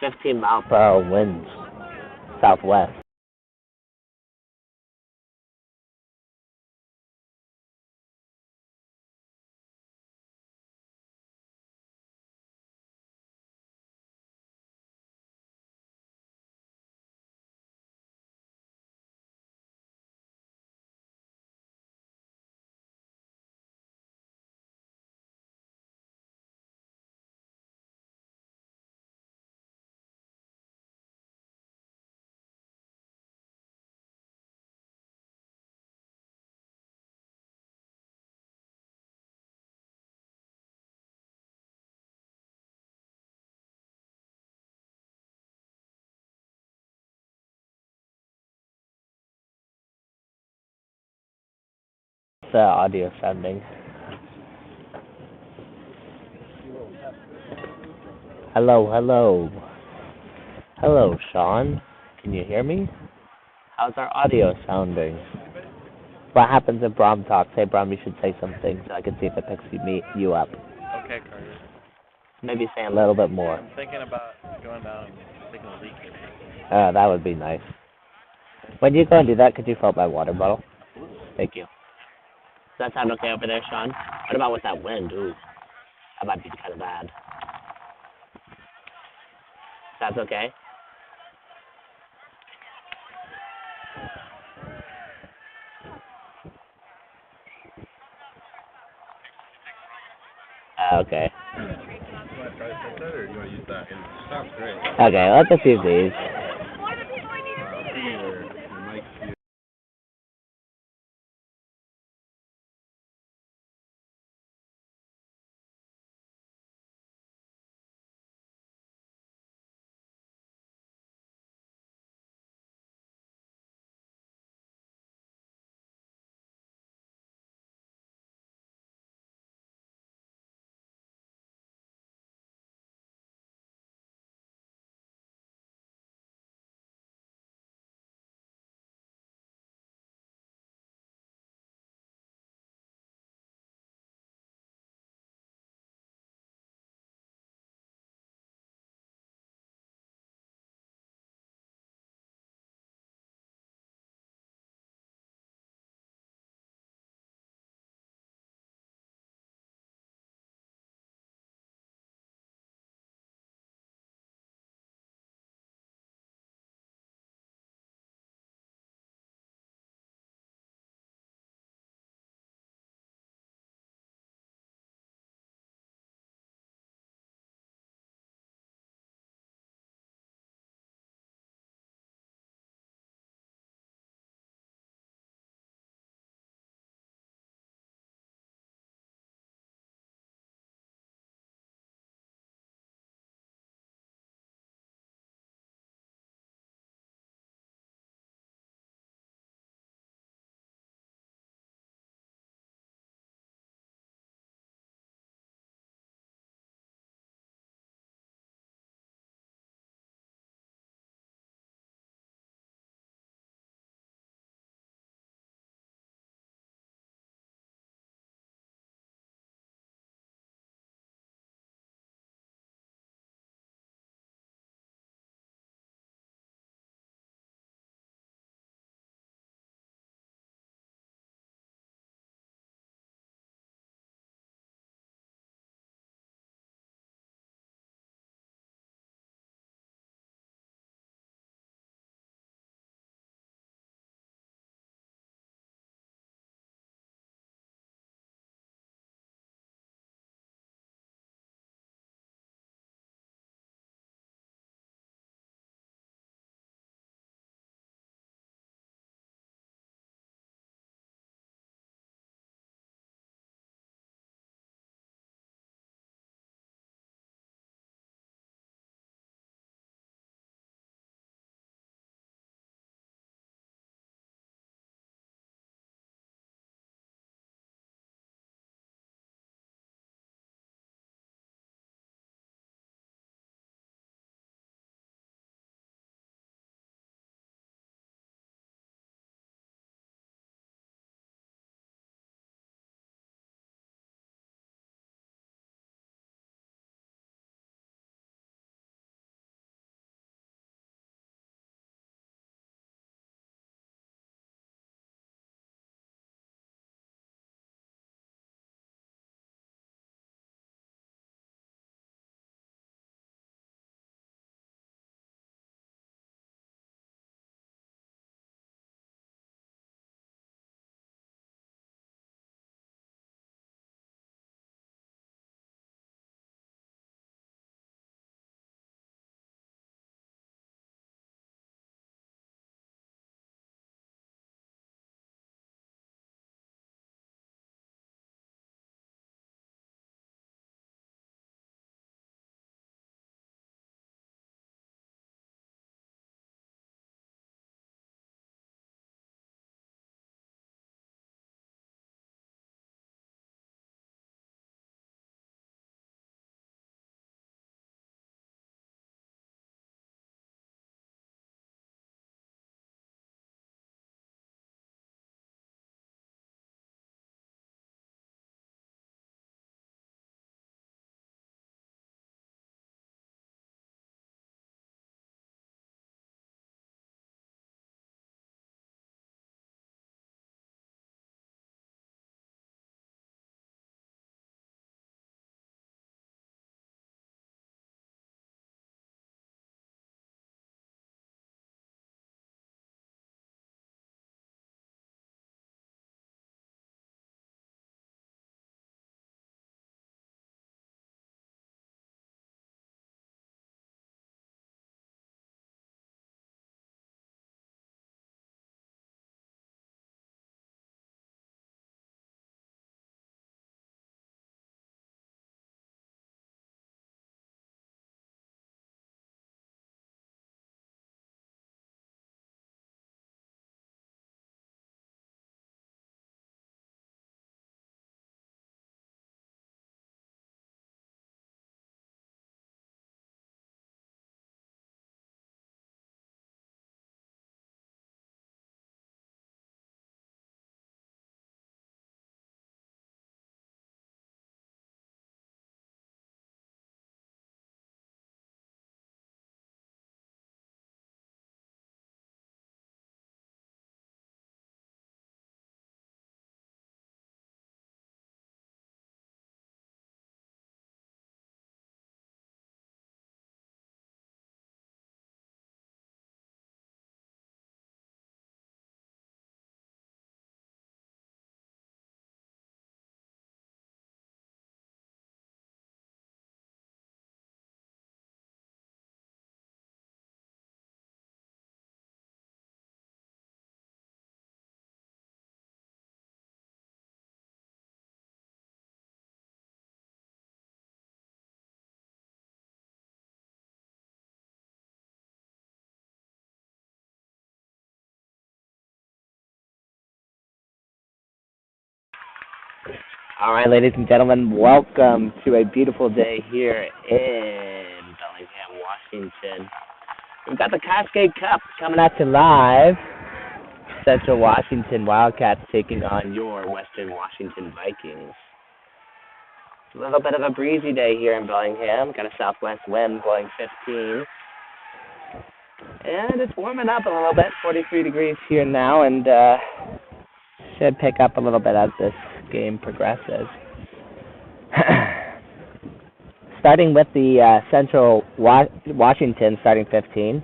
15-mile-per-hour winds, southwest. The audio sounding. Hello, hello. Hello, Sean. Can you hear me? How's our audio sounding? What happens if Brom talks? Hey, Brom, you should say something so I can see if it picks you up. Okay, Carter. Maybe say a little bit more. I'm thinking about going down and taking a leak. That would be nice. When you go and do that, could you fill up my water bottle? Thank you. Does that sound okay over there, Sean? What about with that wind? Ooh, that might be kind of bad. That's okay? Okay. You want to try to take that, or you want to use that? It sounds great. Okay, let's just use these. All right, ladies and gentlemen, welcome to a beautiful day here in Bellingham, Washington. We've got the Cascade Cup coming at you live. Central Washington Wildcats taking on your Western Washington Vikings. A little bit of a breezy day here in Bellingham. Got a southwest wind blowing 15. And it's warming up a little bit, 43 degrees here now, and should pick up a little bit as this game progresses. Starting with the Central Washington starting 15.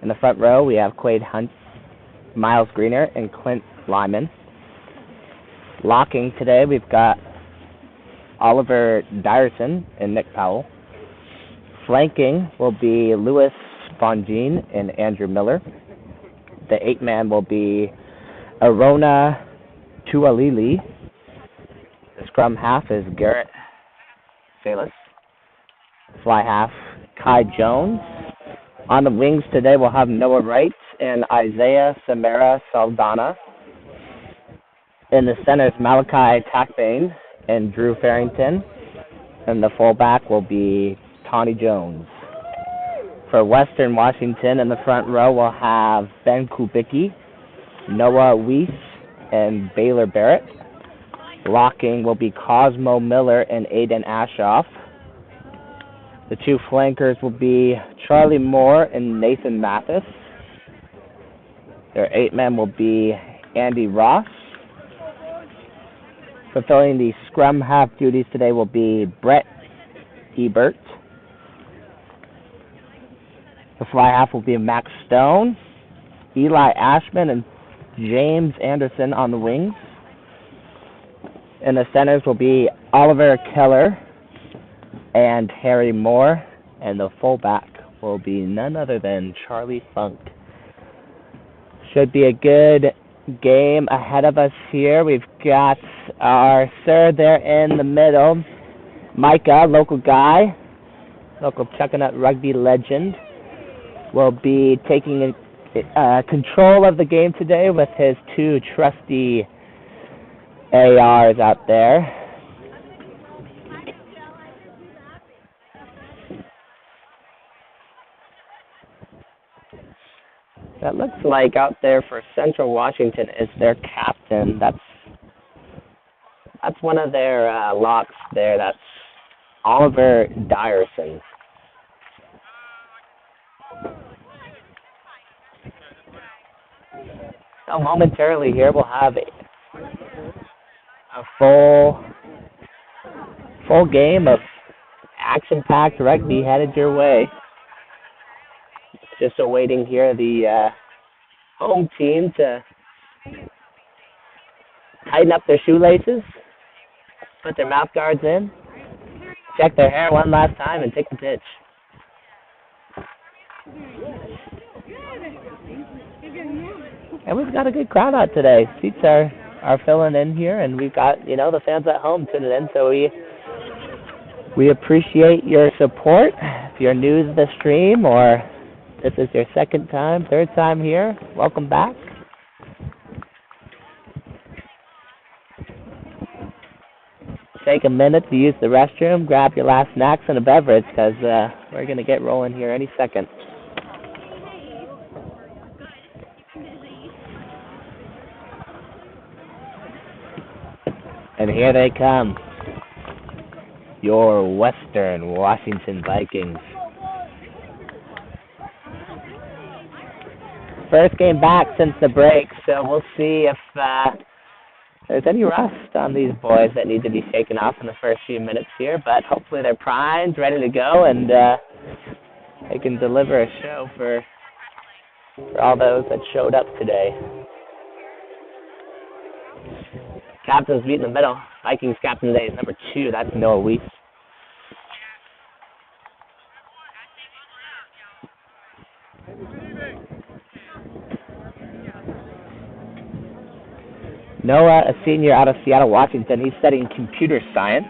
In the front row, we have Quade Hunt, Miles Greener, and Clint Lyman. Locking today, we've got Oliver Dyerson and Nick Powell. Flanking will be Louis Bongine and Andrew Miller. The 8-man will be Arona Tualili. The scrum half is Garrett Salas. Fly half, Kai Jones. On the wings today, we'll have Noah Wright and Isaiah Samara Saldana. In the centers, Malachi Takbane and Drew Farrington. And the fullback will be Tawny Jones. For Western Washington, in the front row, we'll have Ben Kubicki, Noah Weiss, and Baylor Barrett. Locking will be Cosmo Miller and Aiden Ashoff. The two flankers will be Charlie Moore and Nathan Mathis. Their 8-man will be Andy Ross. Fulfilling the scrum half duties today will be Brett Ebert. The fly half will be Max Stone, Eli Ashman, and James Anderson on the wings. And the centers will be Oliver Keller and Harry Moore. And the fullback will be none other than Charlie Funk. Should be a good game ahead of us here. We've got our sir there in the middle, Micah, local guy, local Chuckanut Rugby legend, will be taking control of the game today with his two trusty ARs out there. That looks like out there for Central Washington is their captain. That's one of their locks there. That's Oliver Dyerson. So momentarily here we'll have a full game of action-packed rugby headed your way. Just awaiting here the home team to tighten up their shoelaces, put their mouth guards in, check their hair one last time, and take the pitch. And we've got a good crowd out today. Seats are filling in here, and we've got, the fans at home tuning in, so we appreciate your support. If you're new to the stream or this is your second time, third time here, welcome back. Take a minute to use the restroom, grab your last snacks and a beverage, because we're going to get rolling here any second. And here they come, your Western Washington Vikings. First game back since the break, so we'll see if there's any rust on these boys that need to be shaken off in the first few minutes here, but hopefully they're primed, ready to go, and they can deliver a show for all those that showed up today. Captain's meet in the middle. Vikings captain today is number 2. That's Noah Weiss. Noah, a senior out of Seattle, Washington. He's studying computer science.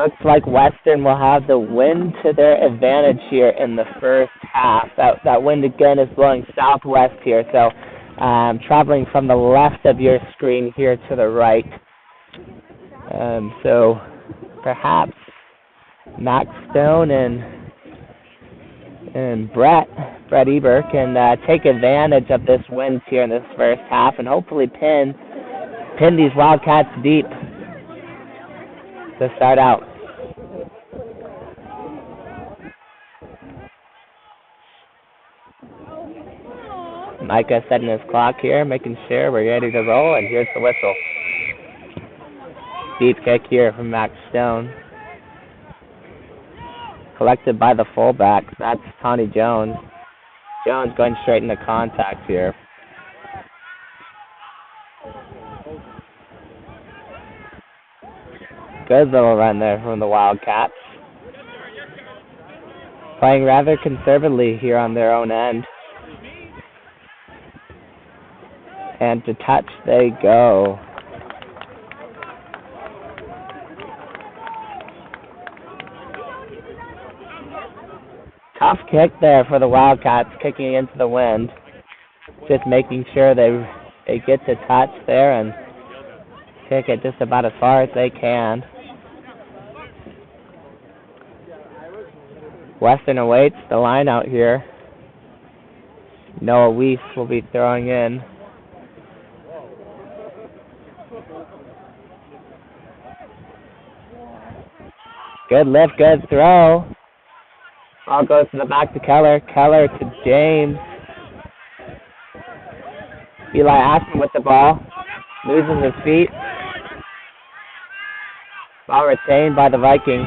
Looks like Western will have the wind to their advantage here in the first half. That wind again is blowing southwest here, so traveling from the left of your screen here to the right. So perhaps Max Stone and Brett Eber can take advantage of this wind here in this first half and hopefully pin these Wildcats deep to start out. Micah setting his clock here, making sure we're ready to roll, and here's the whistle. Deep kick here from Max Stone. Collected by the fullback. That's Tawny Jones. Jones going straight into contact here. Good little run there from the Wildcats. Playing rather conservatively here on their own end. And to touch they go. Tough kick there for the Wildcats, kicking into the wind. Just making sure they get to touch there and kick it just about as far as they can. Western awaits the line out here. Noah Weiss will be throwing in. Good lift, good throw. Ball goes to the back to Keller. Keller to James. Eli Ashman with the ball. Loses his feet. Ball retained by the Vikings.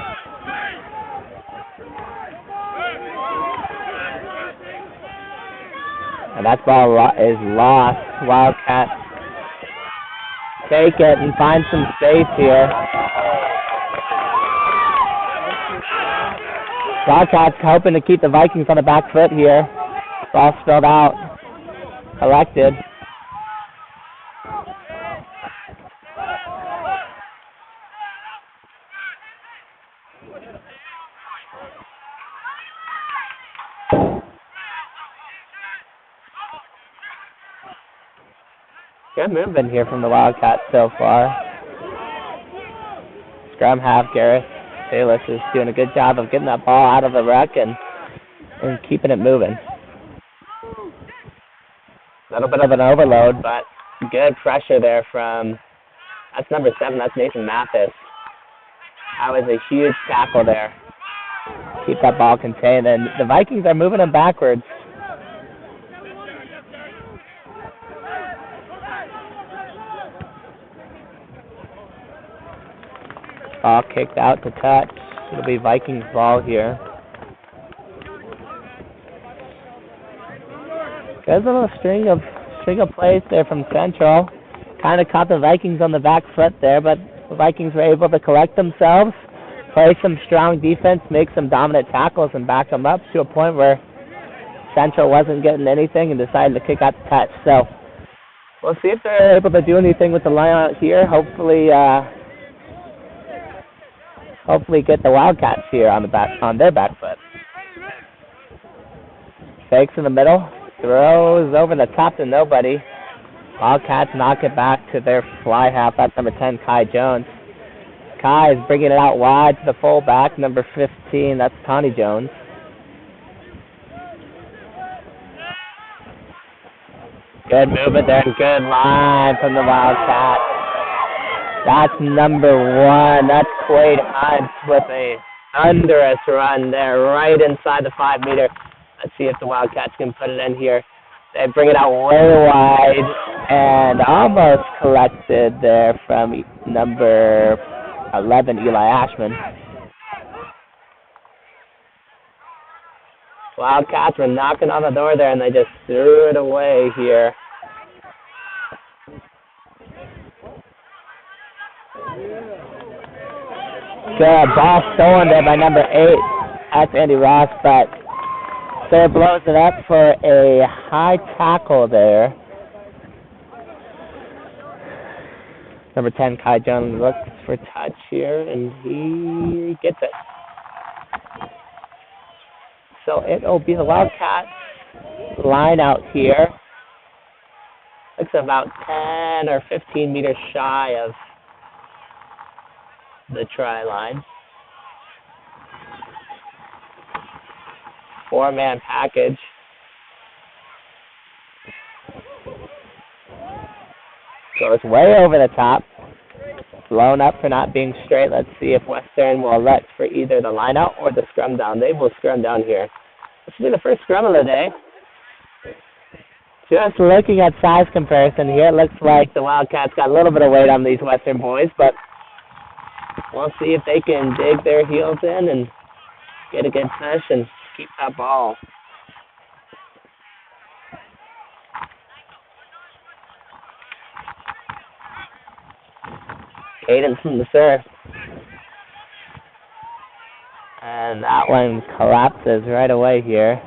And that ball is lost. Wildcats take it and find some space here. Wildcats hoping to keep the Vikings on the back foot here. Ball spilled out. Collected. Good movement here from the Wildcats so far. Scrum half, Gareth Bayless is doing a good job of getting that ball out of the ruck and keeping it moving. A little bit of an overload, but good pressure there from, that's number 7, that's Nathan Mathis. That was a huge tackle there. Keep that ball contained, and the Vikings are moving them backwards. Ball kicked out to touch. It'll be Vikings ball here. There's a little string of plays there from Central. Kind of caught the Vikings on the back foot there, but the Vikings were able to collect themselves, play some strong defense, make some dominant tackles, and back them up to a point where Central wasn't getting anything and decided to kick out the touch. So we'll see if they're able to do anything with the line out here. Hopefully get the Wildcats here on their back foot. Fakes in the middle, throws over the top to nobody. Wildcats knock it back to their fly half. That's number 10, Kai Jones. Kai is bringing it out wide to the fullback, number 15. That's Tawny Jones. Good movement there, good line from the Wildcats. That's number 1. That's Quade Hunt with a thunderous run there right inside the 5 meter. Let's see if the Wildcats can put it in here. They bring it out way wide and almost collected there from number 11, Eli Ashman. Wildcats were knocking on the door there and they just threw it away here. Good ball stolen there by number 8. That's Andy Ross, but Sarah blows it up for a high tackle there. Number 10, Kai Jones looks for touch here, and he gets it. So it'll be the Wildcats line out here. Looks about 10 or 15 meters shy of the try line. 4-man package. Goes way over the top. Blown up for not being straight. Let's see if Western will elect for either the line out or the scrum down. They will scrum down here. This will be the first scrum of the day. Just looking at size comparison here, it looks like the Wildcats got a little bit of weight on these Western boys, but we'll see if they can dig their heels in and get a good push and keep that ball. Cadence from the serve. And that one collapses right away here.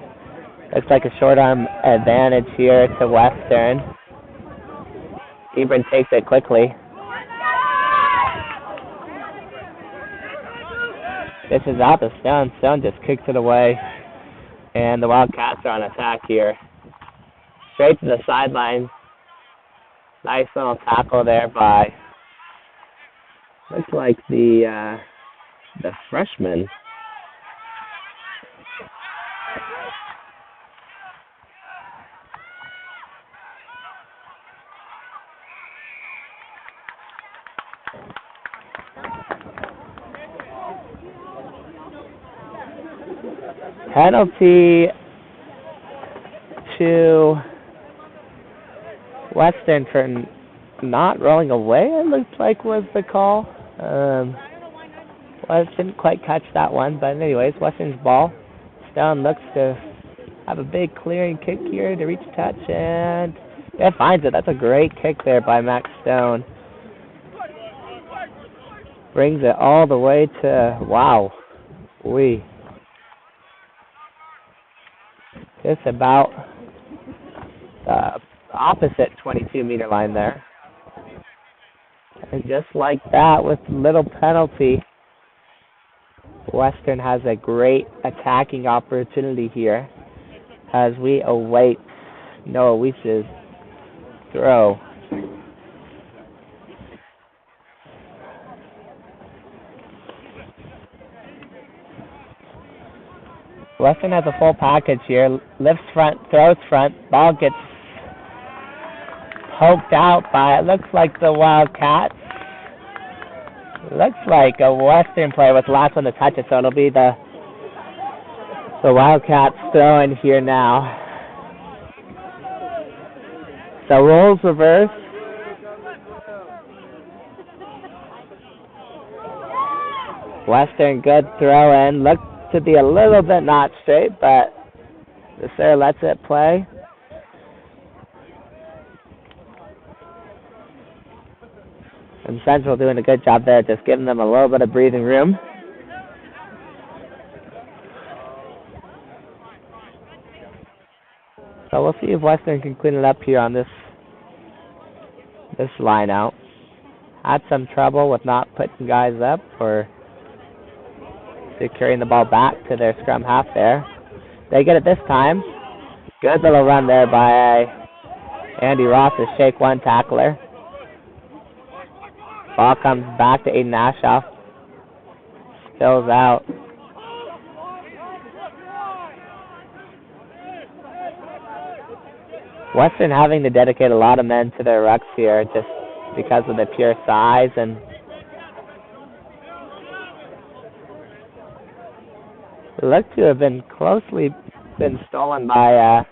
Looks like a short arm advantage here to Western. Ebron takes it quickly. This is out to Stone. Stone just kicks it away. And the Wildcats are on attack here. Straight to the sideline. Nice little tackle there by, looks like the freshman. Penalty to Western for not rolling away, it looks like was the call. Well, didn't quite catch that one, but anyways, Western's ball. Stone looks to have a big clearing kick here to reach touch, and it finds it. That's a great kick there by Max Stone. Brings it all the way to, wow, just about the opposite 22-meter line there. And just like that, with little penalty, Western has a great attacking opportunity here as we await Noah Weiss's throw. Western has a full package here. Lifts front, throws front. Ball gets poked out by, it looks like the Wildcats. Looks like a Western player was the last one to touch it, so it'll be the Wildcats throwing here now. So roles reverse. Western good throw in. Looked to be a little bit not straight, but the sir lets it play. And Central doing a good job there, just giving them a little bit of breathing room. So we'll see if Western can clean it up here on this line out. Had some trouble with not putting guys up or securing the ball back to their scrum half there. They get it this time. Good little run there by Andy Ross, the shake one tackler. Ball comes back to Aiden Ashoff. Spills out. Western having to dedicate a lot of men to their rucks here just because of the pure size, and looked to have been closely stolen by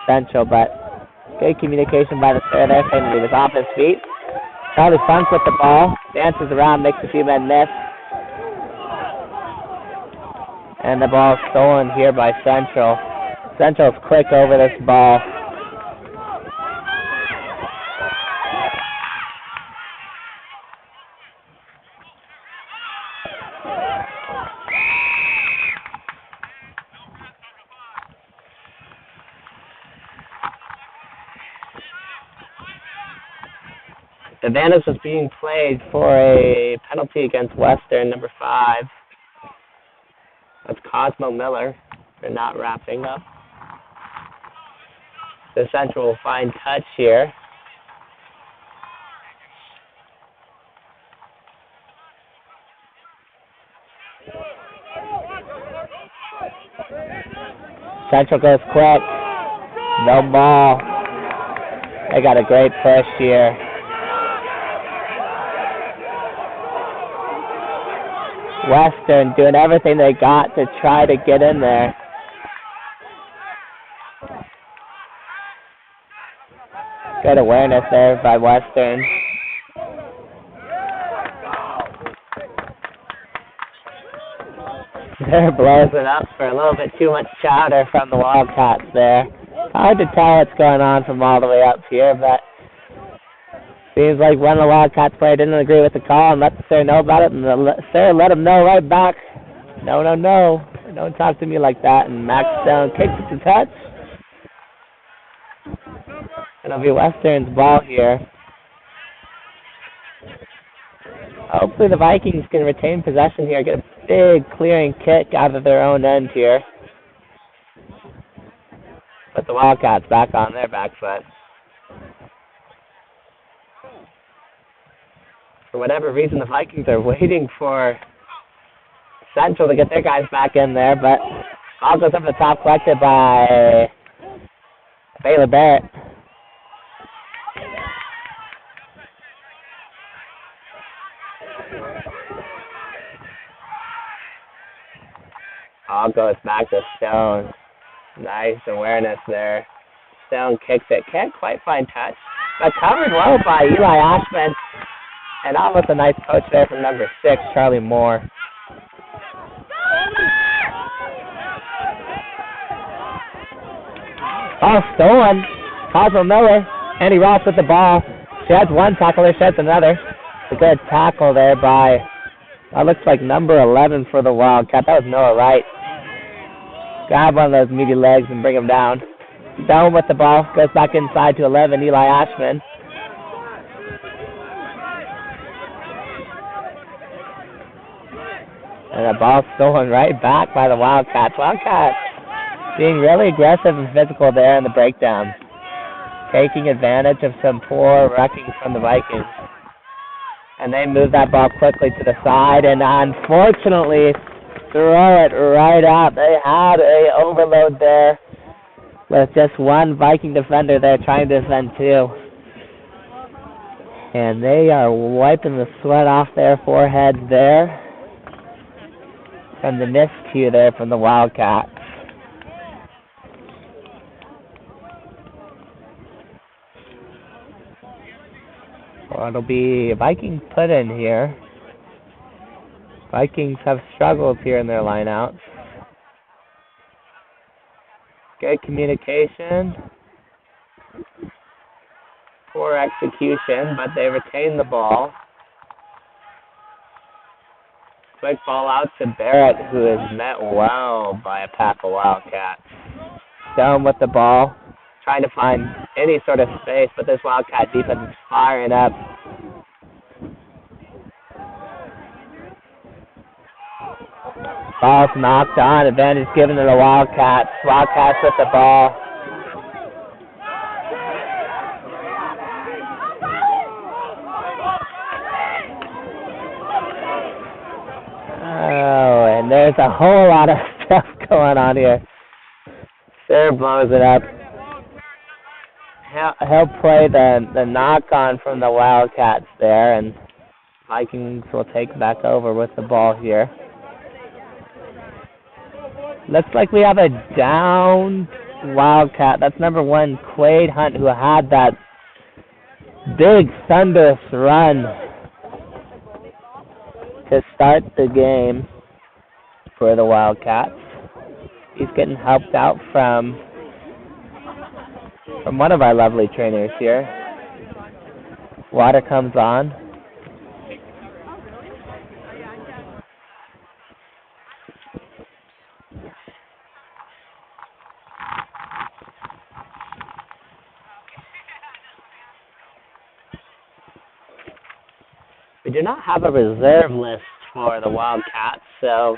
Central, but good communication by the player there, saying that he was off his feet. Charlie Funk with the ball, dances around, makes a few men miss. And the ball stolen here by Central. Central's quick over this ball. Advantage was being played for a penalty against Western, number 5. That's Cosmo Miller for not wrapping up. The Central will find touch here. Central goes quick. No ball. They got a great push here. Western doing everything they got to try to get in there. Good awareness there by Western. They're blowing up for a little bit too much chowder from the Wildcats there. Hard to tell what's going on from all the way up here, but seems like one of the Wildcats players didn't agree with the call and let the sir know about it, and the sir let him know right back. No, no, no. Don't talk to me like that. And Max Stone kicks it to touch. It'll be Western's ball here. Hopefully the Vikings can retain possession here, get a big clearing kick out of their own end here. Put the Wildcats back on their back foot. For whatever reason, the Vikings are waiting for Central to get their guys back in there, but ball goes up the top, collected by Baylor Barrett. Ball goes back to Stone. Nice awareness there. Stone kicks it. Can't quite find touch, but covered well by Eli Ashman. And almost a nice poach there from number 6, Charlie Moore. Ball stolen. Cosmo Miller. Andy Ross with the ball. Sheds one tackle there, sheds another. A good tackle there by, that looks like number 11 for the Wildcat. That was Noah Wright. Grab one of those meaty legs and bring him down. Stone with the ball. Goes back inside to 11, Eli Ashman. And the ball stolen right back by the Wildcats. Wildcats being really aggressive and physical there in the breakdown. Taking advantage of some poor wrecking from the Vikings. And they move that ball quickly to the side and unfortunately throw it right out. They had a overload there with just one Viking defender there trying to defend 2. And they are wiping the sweat off their foreheads there. From the miscue there from the Wildcats. Well, it'll be Vikings put in here. Vikings have struggled here in their lineouts. Good communication. Poor execution, but they retain the ball. Quick ball out to Barrett, who is met well by a pack of Wildcats. Stone with the ball, trying to find any sort of space, but this Wildcat defense is firing up. Ball's knocked on, advantage given to the Wildcats. Wildcats with the ball. Oh, and there's a whole lot of stuff going on here. Sir blows it up. He'll play the knock-on from the Wildcats there, and Vikings will take back over with the ball here. Looks like we have a down Wildcat. That's number 1, Quade Hunt, who had that big thunderous run to start the game for the Wildcats. He's getting helped out from one of our lovely trainers here. Water comes on. We do not have a reserve list for the Wildcats, so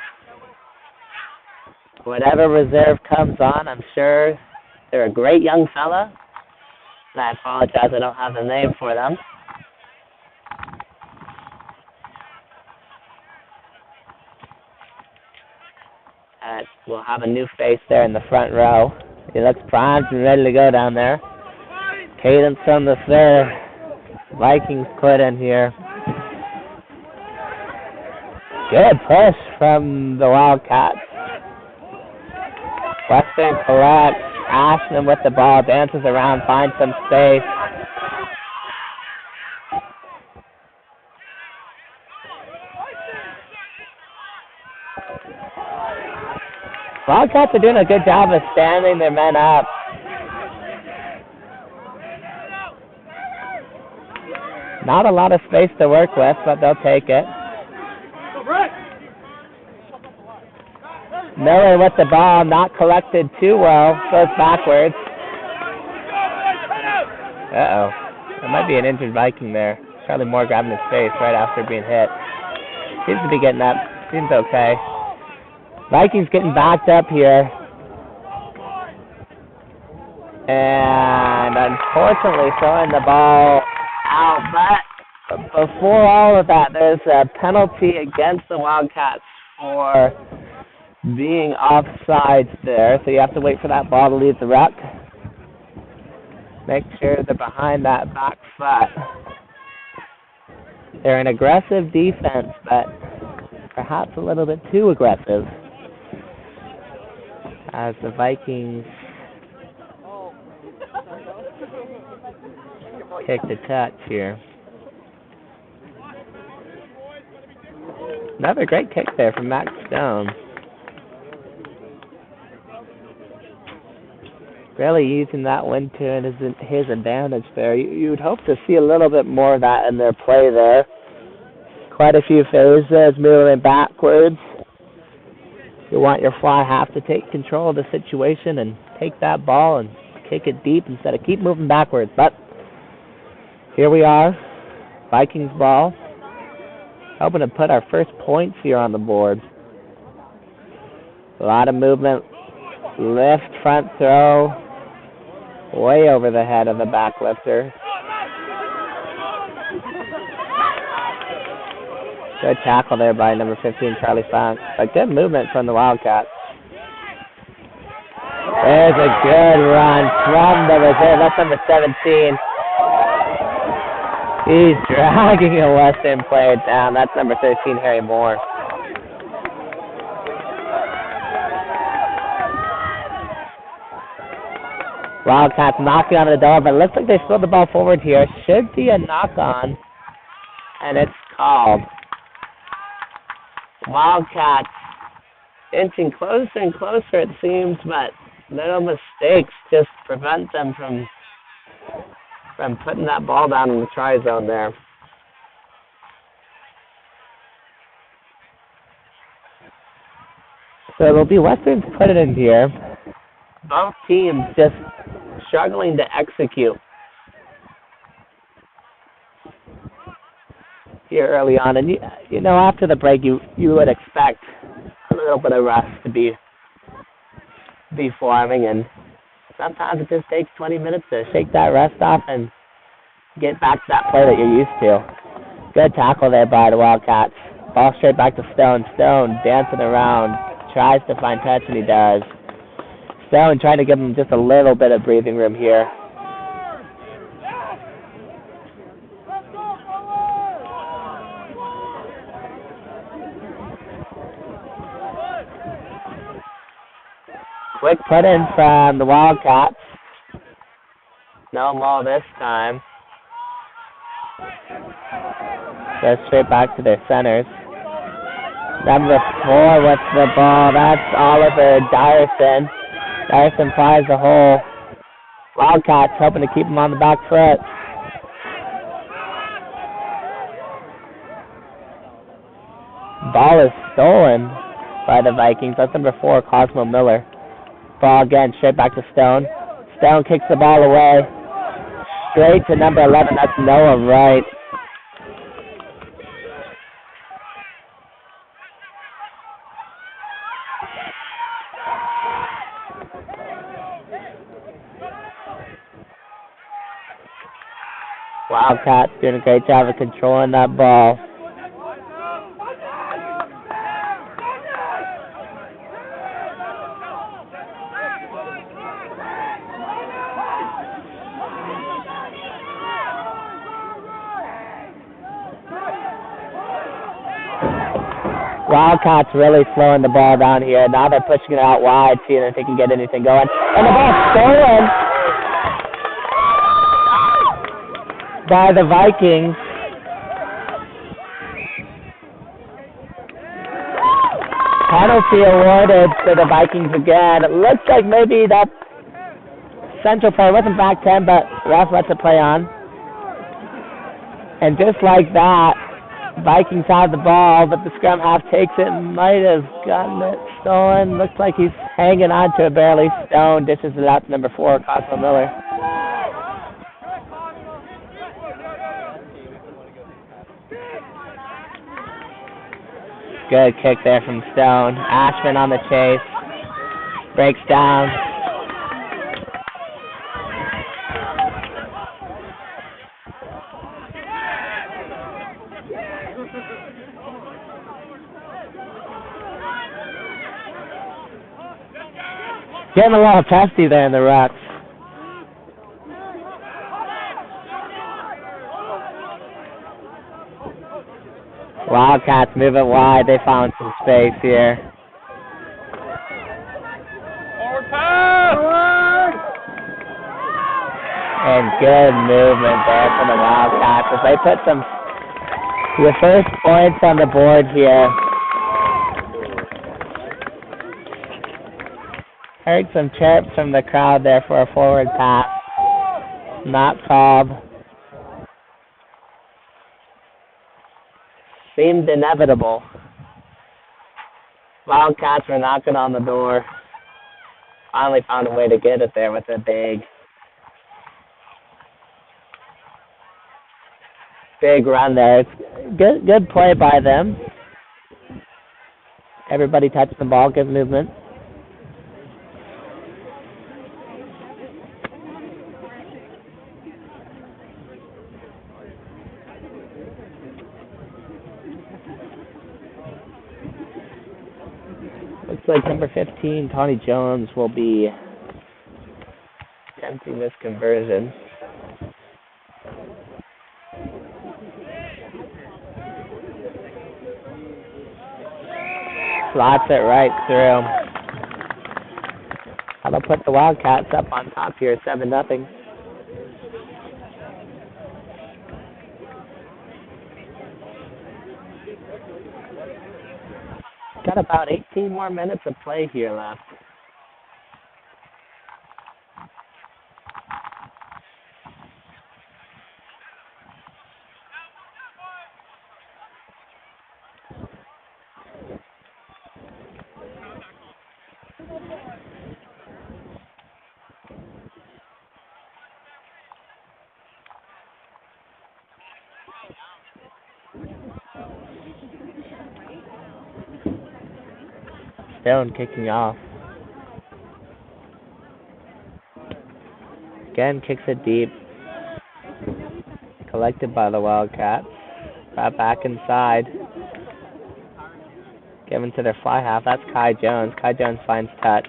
whatever reserve comes on, I'm sure they're a great young fella. And I apologize, I don't have the name for them. We'll have a new face there in the front row. He looks primed and ready to go down there. Cadence on the third. Vikings put in here. Good push from the Wildcats. Western collects. Ashton with the ball, dances around, finds some space. Wildcats are doing a good job of standing their men up. Not a lot of space to work with, but they'll take it. Miller with the ball, not collected too well, goes backwards. Uh-oh. There might be an injured Viking there. Charlie Moore grabbing his face right after being hit. Seems to be getting up. Seems okay. Vikings getting backed up here. And unfortunately throwing the ball out. But before all of that, there's a penalty against the Wildcats for being offsides there. So you have to wait for that ball to leave the ruck. Make sure they're behind that back foot. They're an aggressive defense, but perhaps a little bit too aggressive. As the Vikings kick the touch here. Another great kick there from Max Stone. Really using that wind to his advantage there. You'd hope to see a little bit more of that in their play there. Quite a few phases moving backwards. You want your fly half to take control of the situation and take that ball and kick it deep instead of keep moving backwards. But here we are, Vikings ball. Hoping to put our first points here on the board. A lot of movement. Lift, front throw. Way over the head of the back lifter. Good tackle there by number 15, Charlie Funk. But good movement from the Wildcats. There's a good run from the reserve. That's number 17. He's dragging a Western player down. That's number 13, Harry Moore. Wildcats knocking on the door, but it looks like they throw the ball forward here. Should be a knock-on, and it's called. Wildcats inching closer and closer, it seems, but little mistakes just prevent them from putting that ball down in the try zone there. So it'll be Westerns put it in here. Both teams just struggling to execute here early on. And, you know, after the break, you would expect a little bit of rust to be forming. And sometimes it just takes 20 minutes to shake that rust off and get back to that play that you're used to. Good tackle there by the Wildcats. Ball straight back to Stone. Stone dancing around. Tries to find touch, and he does. Stone trying to give him just a little bit of breathing room here. Quick put in from the Wildcats. No maul this time. Goes straight back to their centers. Number 4 with the ball. That's Oliver Dyerson. Dyerson flies the hole. Wildcats hoping to keep him on the back foot. Ball is stolen by the Vikings. That's number 4, Cosmo Miller. Ball again, straight back to Stone. Stone kicks the ball away. Straight to number 11. That's Noah Wright. Wildcats doing a great job of controlling that ball. Wildcats really slowing the ball down here. Now they're pushing it out wide, seeing if they can get anything going. And the ball's stolen by the Vikings. Penalty awarded to the Vikings again. It looks like maybe that central player wasn't back 10, but ref lets it play on. And just like that, Vikings have the ball, but the scrum half takes it and might have gotten it stolen. Looks like he's hanging on to it barely. Stone dishes it out to number 4, Cosmo Miller. Good kick there from Stone. Ashman on the chase. Breaks down. Getting a little testy there in the rucks. Wildcats move it wide. They found some space here. Forward pass! And good movement there from the Wildcats as they put the first points on the board here. Heard some chirps from the crowd there for a forward pass. Not called. Seemed inevitable. Wildcats were knocking on the door. Finally found a way to get it there with a big run there. It's good play by them. Everybody touched the ball, good movement. Looks like number 15, Tawny Jones, will be attempting this conversion. Slots it right through. That'll put the Wildcats up on top here, 7-0. Got about 18 more minutes of play here left. Stone kicking off. Again, kicks it deep. Collected by the Wildcats. Brought back inside. Given to their fly half. That's Kai Jones. Kai Jones finds touch.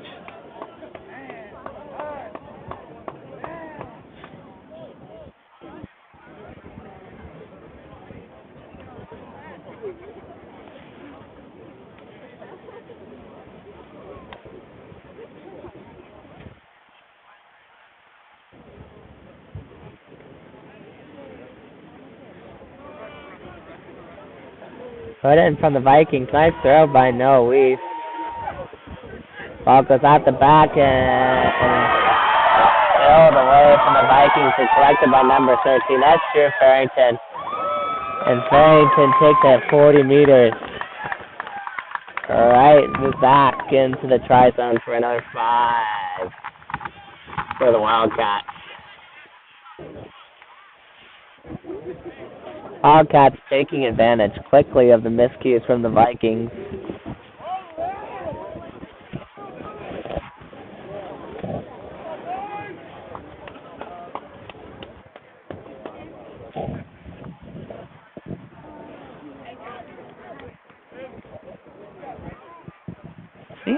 Put in from the Vikings. Nice throw by Noah Weiss. Ball goes out the back and filled away from the Vikings and collected by number 13. That's Drew Farrington. And Farrington takes it 40 meters. Right back into the try zone for another 5 for the Wildcats. Wildcats taking advantage quickly of the miscues from the Vikings.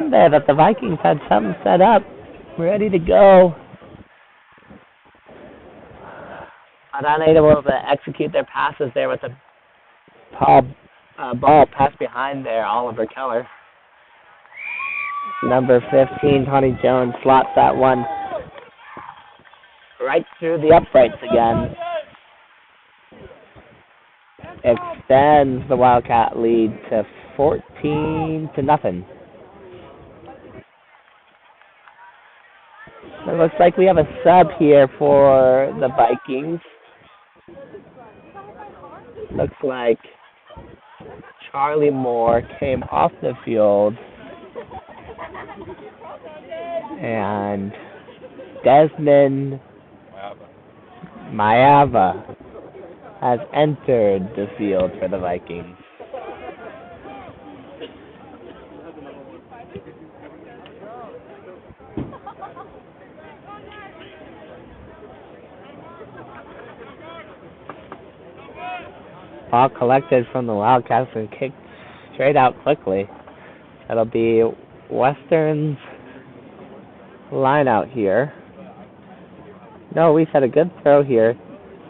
assumed there that the Vikings had something set up, ready to go, but unable to execute their passes there with the ball passed behind there. Oliver Keller. Number 15, Tony Jones, slots that one right through the uprights again. Extends the Wildcat lead to 14-0. It looks like we have a sub here for the Vikings. Looks like Charlie Moore came off the field and Desmond Maava has entered the field for the Vikings. Ball collected from the Wildcats and kicked straight out quickly. That'll be Western's line out here. No, we had a good throw here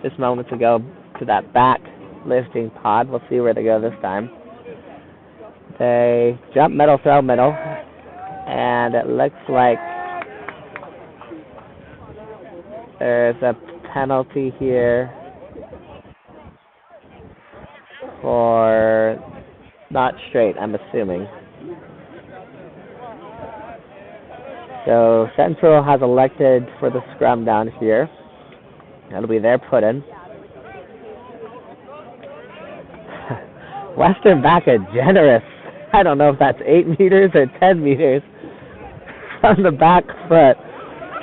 just moments ago to that back lifting pod. We'll see where they go this time. They jump middle, throw middle, and it looks like there's a penalty here for not straight, I'm assuming. So Central has elected for the scrum down here. That'll be their put-in. Western back a generous, I don't know if that's 8 meters or 10 meters from the back foot.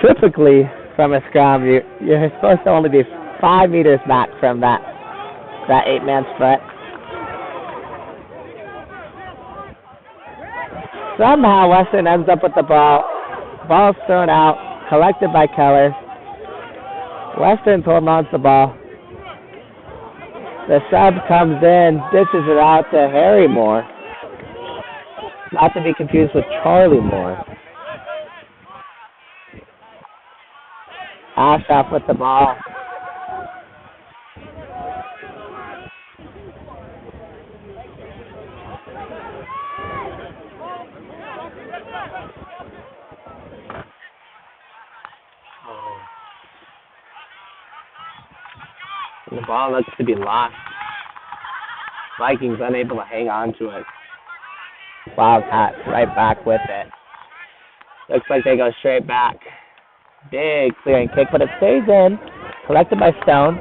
Typically, from a scrum, you're supposed to only be 5 meters back from that 8-man's foot. Somehow Western ends up with the ball. Ball's thrown out, collected by Keller. Western's holding on to the ball. The sub comes in, dishes it out to Harry Moore. Not to be confused with Charlie Moore. Ashoff with the ball. The ball looks to be lost. Vikings unable to hang on to it. Wildcats right back with it. Looks like they go straight back. Big clearing kick, but it stays in. Collected by Stone.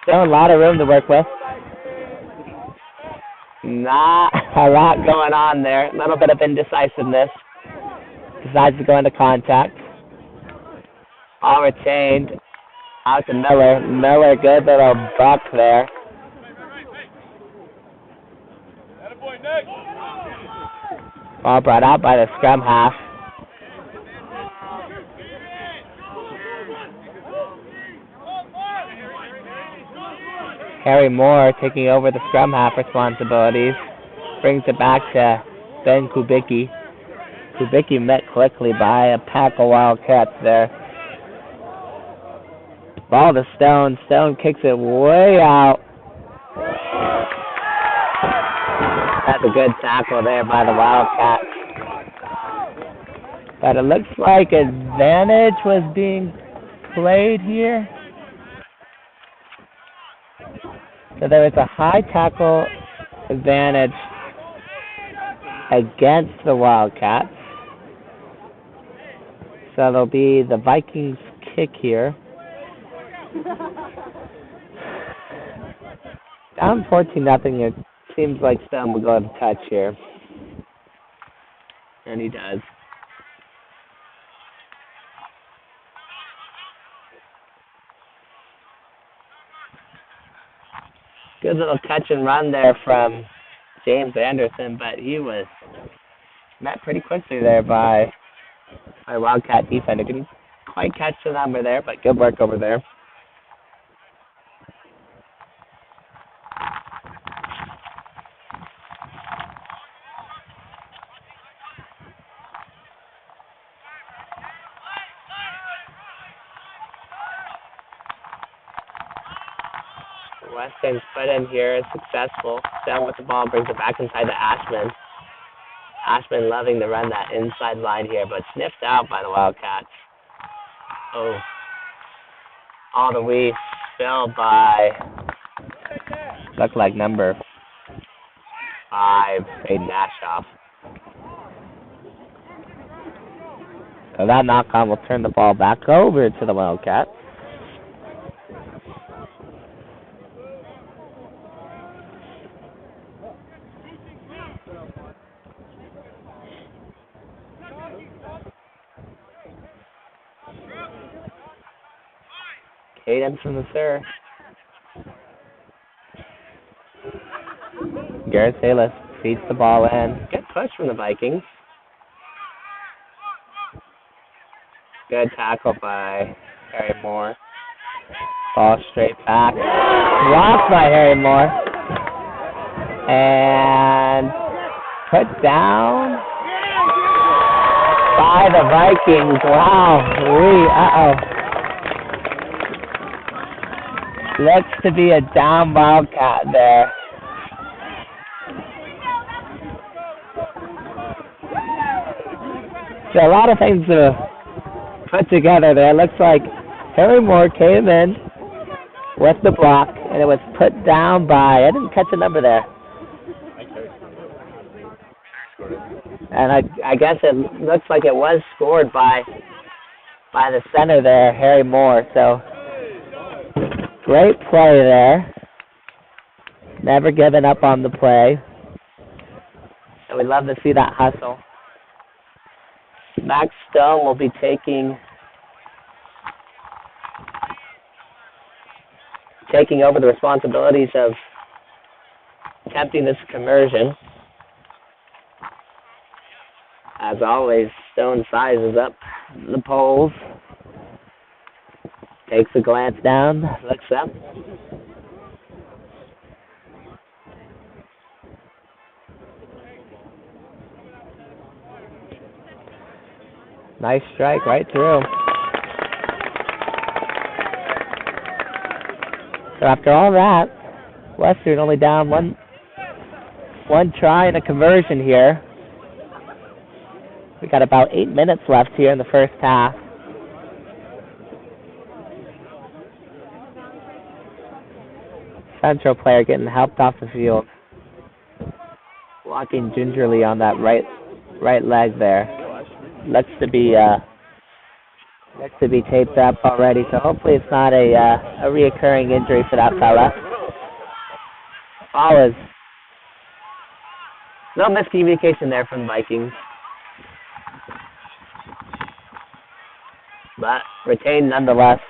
Stone, a lot of room to work with. Not a lot going on there. A little bit of indecisiveness. Decides to go into contact. All retained. Out to Miller. Miller, good little buck there. Ball brought out by the scrum half. Harry Moore taking over the scrum half responsibilities. Brings it back to Ben Kubicki. Kubicki met quickly by a pack of Wildcats there. Ball to Stone. Stone kicks it way out. That's a good tackle there by the Wildcats. But it looks like advantage was being played here. So there was a high tackle advantage against the Wildcats. So it'll be the Vikings kick here. Down 14-0, it seems like Stone will go to touch here. And he does. Good little catch and run there from James Anderson, but he was met pretty quickly there by Wildcat defender. Couldn't quite catch the number there, but good work over there. Western's put in here is successful. Down with the ball, brings it back inside to Ashman. Ashman loving to run that inside line here, but sniffed out by the Wildcats. Oh. All the way spilled by, looked like number 5, Aiden Ashoff. So that knock-on will turn the ball back over to the Wildcats. Caden from the serve. Garrett Salas feeds the ball in. Good push from the Vikings. Good tackle by Harry Moore. Ball straight back. Lost by Harry Moore. And put down by the Vikings. Wow. Looks to be a down Wildcat there. So a lot of things to put together there. Looks like Harry Moore came in with the block, and it was put down by, I didn't catch the number there. And I guess it looks like it was scored by the center there, Harry Moore. So great play there. Never giving up on the play. And we love to see that hustle. Max Stone will be taking over the responsibilities of attempting this conversion. As always, Stone sizes up the poles. Takes a glance down, looks up. Nice strike right through. So after all that, Western only down one try and a conversion here. We got about 8 minutes left here in the first half. Central player getting helped off the field. Walking gingerly on that right leg there. Looks to be taped up already, so hopefully it's not a reoccurring injury for that fella. Ball is no miscommunication there from the Vikings, but retained nonetheless.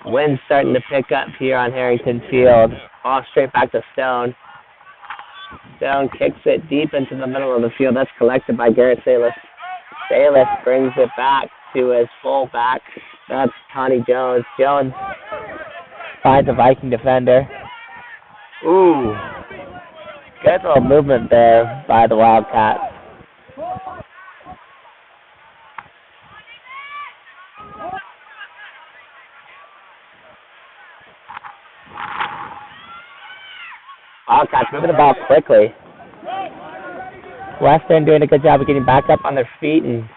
Wind's starting to pick up here on Harrington Field. Ball straight back to Stone. Stone kicks it deep into the middle of the field. That's collected by Garrett Salas. Salas brings it back to his fullback. That's Connie Jones. Jones finds a Viking defender. Ooh. Good little movement there by the Wildcats. Wildcats moving the ball quickly. Western doing a good job of getting back up on their feet and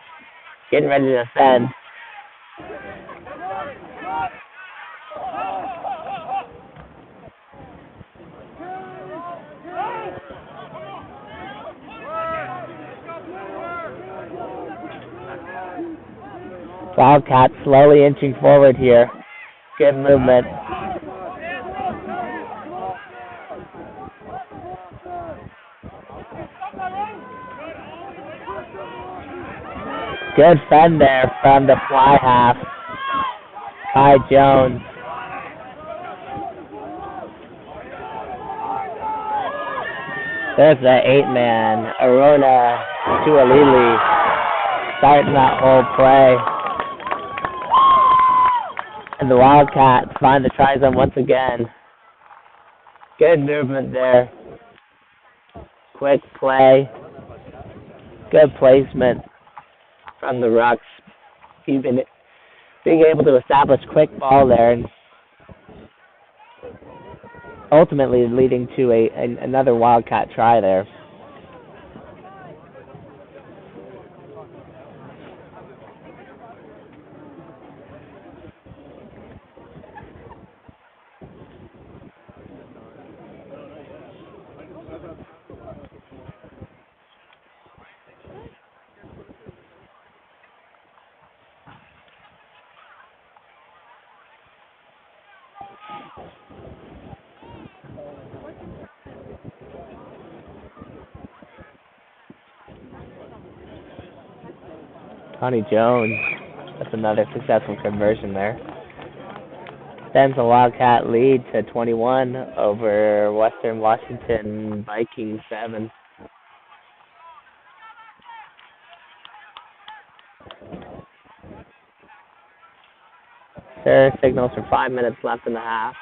getting ready to defend. Wildcats slowly inching forward here. Good movement. Good fend there from the fly half. Kai Jones. There's the 8-man. Arona Tualili starting that whole play. And the Wildcats find the try zone once again. Good movement there. Quick play. Good placement from the Rucks, keeping being able to establish quick ball there and ultimately leading to another Wildcat try there. Connie Jones, that's another successful conversion there. Extends the Wildcat lead to 21 over Western Washington Vikings 7. There are signals for 5 minutes left in the half.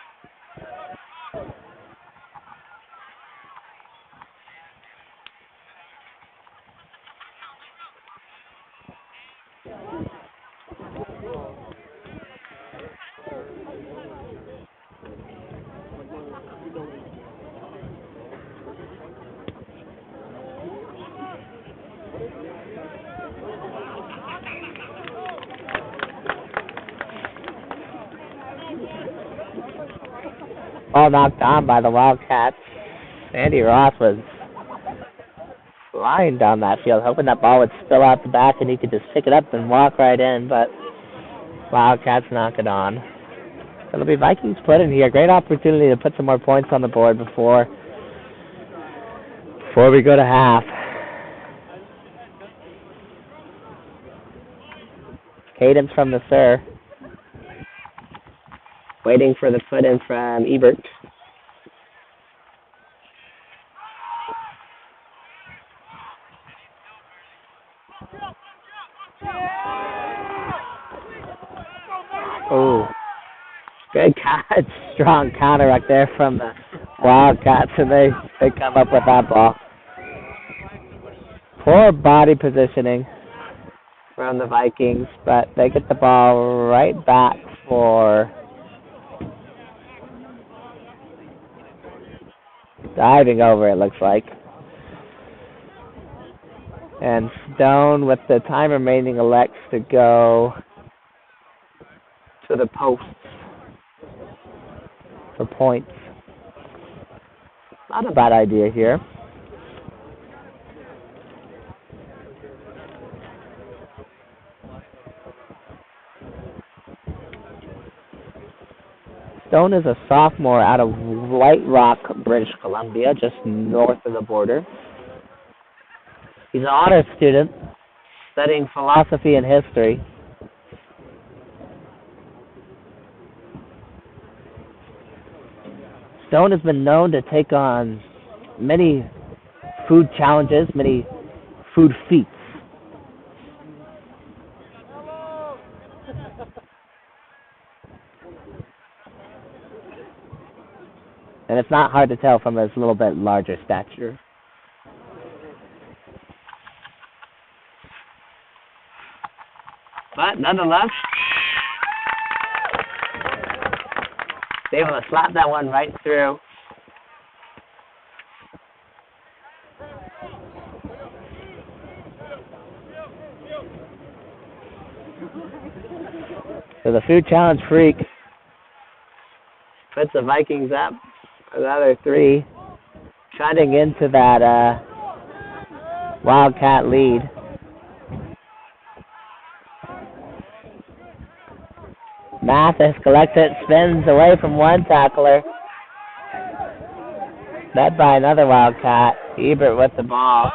All knocked down by the Wildcats. Andy Ross was flying down that field, hoping that ball would spill out the back and he could just pick it up and walk right in, but Wildcats knock it on. So it'll be Vikings split in here. Great opportunity to put some more points on the board before we go to half. Cadence from the Sir. Waiting for the put in from Ebert. Oh, good catch. Strong counter right there from the Wildcats, and they come up with that ball. Poor body positioning from the Vikings, but they get the ball right back for diving over, it looks like. And Stone, with the time remaining, elects to go to the posts for points. Not a bad idea here. Stone is a sophomore out of White Rock, British Columbia, just north of the border. He's an honors student studying philosophy and history. Stone has been known to take on many food challenges, many food feats. And it's not hard to tell from his little bit larger stature. But nonetheless, able to slap that one right through. So the food challenge freak puts the Vikings up another 3, cutting into that Wildcat lead. Mathis collects it, spins away from one tackler. Led by another Wildcat. Ebert with the ball.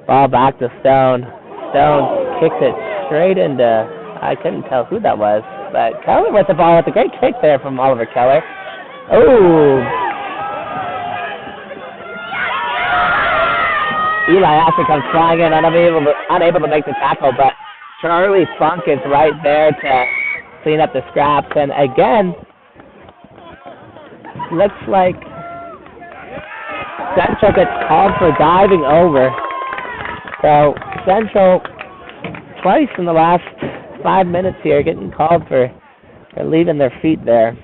Ball back to Stone. Stone kicks it straight into, I couldn't tell who that was, but Keller with the ball with a great kick there from Oliver Keller. Oh! Eli Asher comes flying in, unable to make the tackle, but Charlie Funk is right there to clean up the scraps. And again, looks like Central gets called for diving over. So, Central, twice in the last 5 minutes here, getting called for leaving their feet there.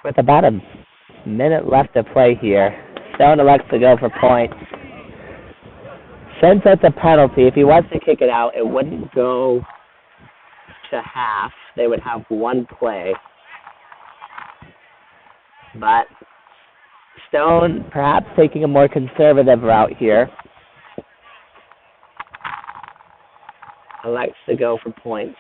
With about a minute left to play here, Stone elects to go for points. Since it's a penalty, if he wants to kick it out, it wouldn't go to half. They would have one play. But Stone perhaps taking a more conservative route here. Elects to go for points.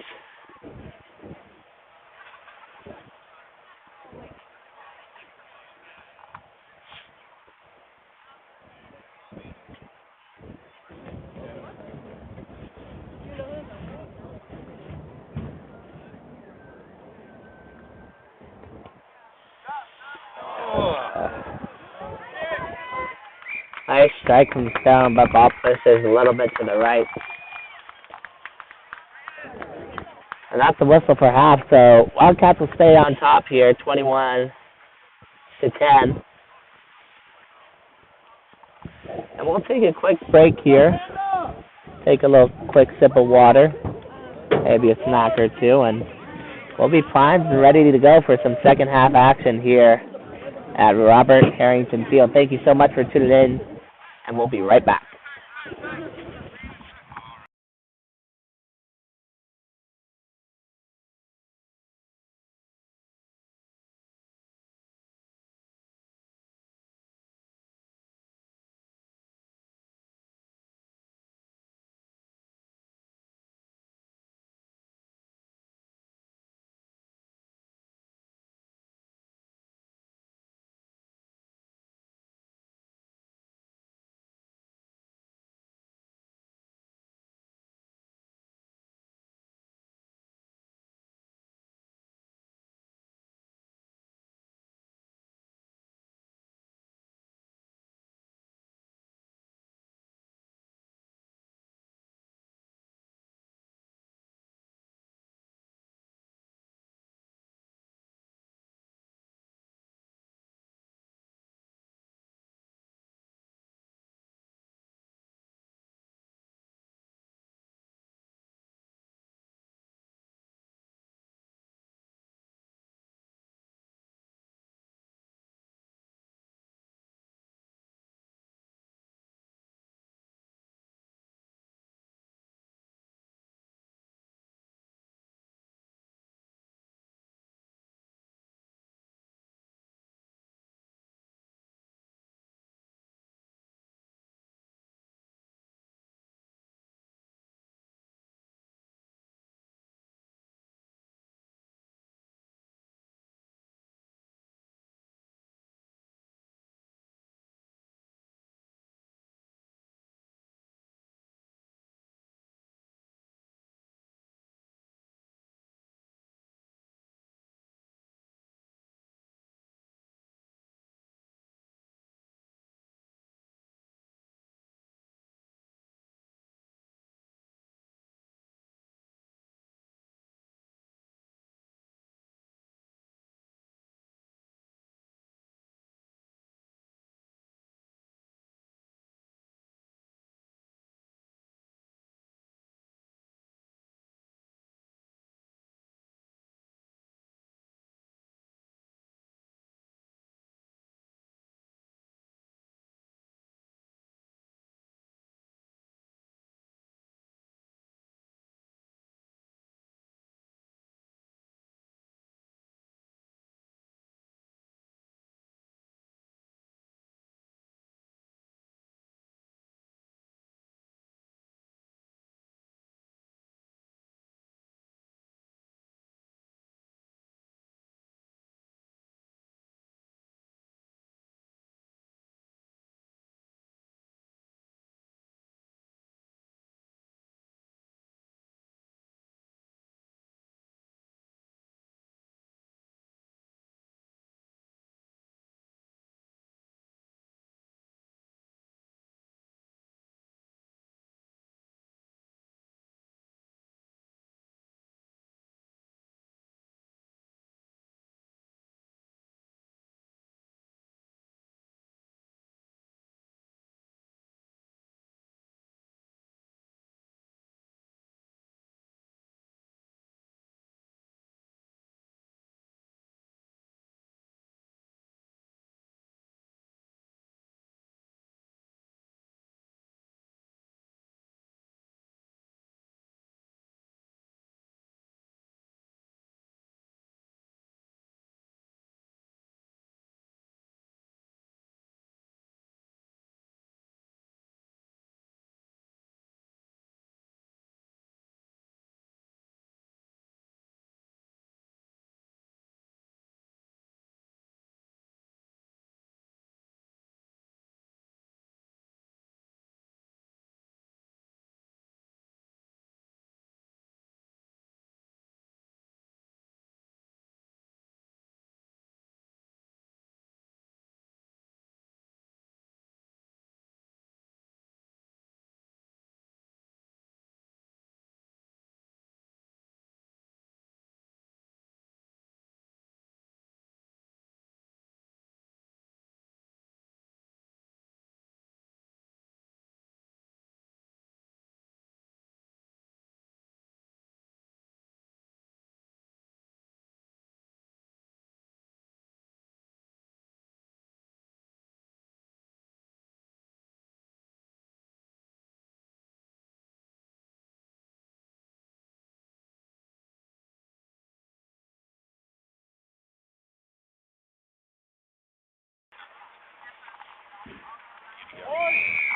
Nice strike from Stone, but ball pushes a little bit to the right. And that's the whistle for half, so Wildcats will stay on top here, 21-10. And we'll take a quick break here. Take a little quick sip of water, maybe a snack or two, and we'll be primed and ready to go for some second half action here at Robert Harrington Field. Thank you so much for tuning in, and we'll be right back.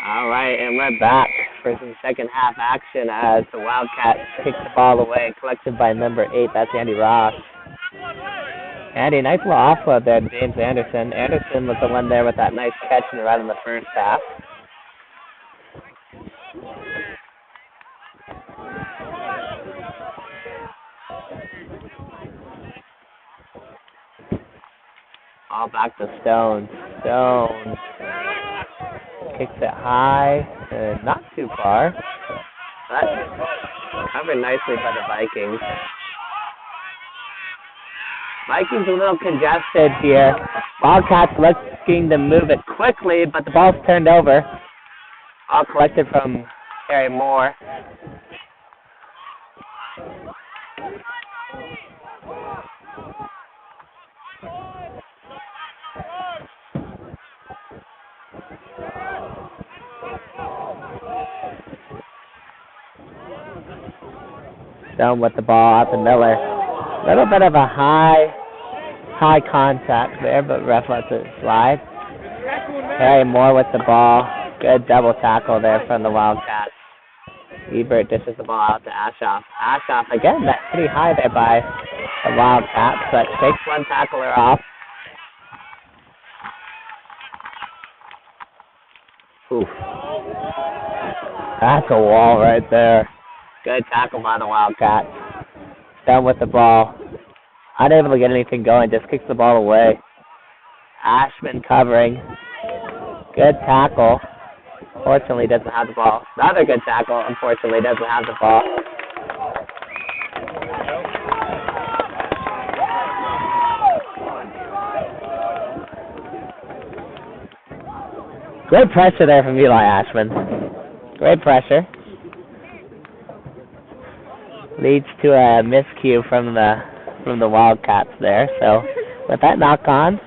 All right, and we're back for some second half action as the Wildcats kick the ball away, collected by number 8. That's Andy Ross. Andy, nice little offload there to James Anderson. Anderson was the one there with that nice catch and right in the first half. All back to Stone. Stone kicks it high and not too far. But covered nicely by the Vikings. Vikings a little congested here. Wildcats looking to move it quickly, but the ball's turned over. All collected from Harry Moore. Down with the ball out to Miller. A little bit of a high contact there, but ref lets it slide. Harry Moore with the ball. Good double tackle there from the Wildcats. Ebert dishes the ball out to Ashoff. Ashoff again, that's pretty high there by the Wildcats, but takes one tackler off. Oof. That's a wall right there. Good tackle by the Wildcats. Down with the ball. Unable to get anything going, just kicks the ball away. Ashman covering. Good tackle. Unfortunately, doesn't have the ball. Another good tackle. Unfortunately, doesn't have the ball. Great pressure there from Eli Ashman. Great pressure. Leads to a miscue from the Wildcats there. So with that knock on,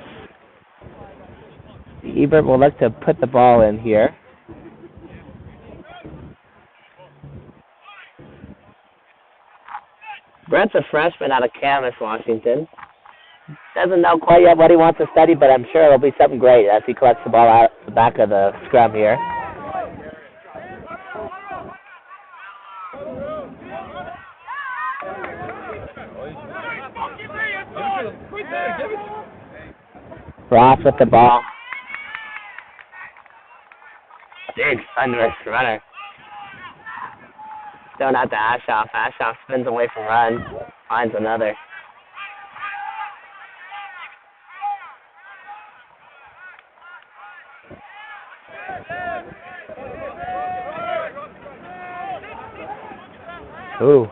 Ebert will look to put the ball in here. Brett's a freshman out of Camas, Washington. Doesn't know quite yet what he wants to study, but I'm sure it'll be something great as he collects the ball out the back of the scrum here. Ross with the ball. Big thunderous runner. Stone out to Ashoff. Ashoff spins away from run. Finds another. Ooh.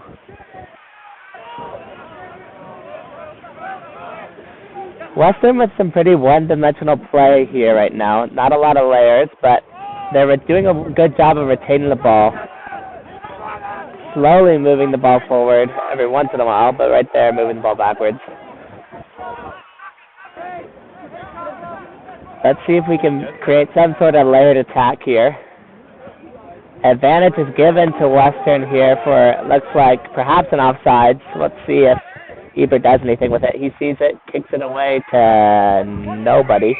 Western with some pretty one-dimensional play here right now. Not a lot of layers, but they're doing a good job of retaining the ball. Slowly moving the ball forward every once in a while, but right there moving the ball backwards. Let's see if we can create some sort of layered attack here. Advantage is given to Western here for, looks like, perhaps an offside. So let's see if Ebert does anything with it. He sees it, kicks it away to nobody.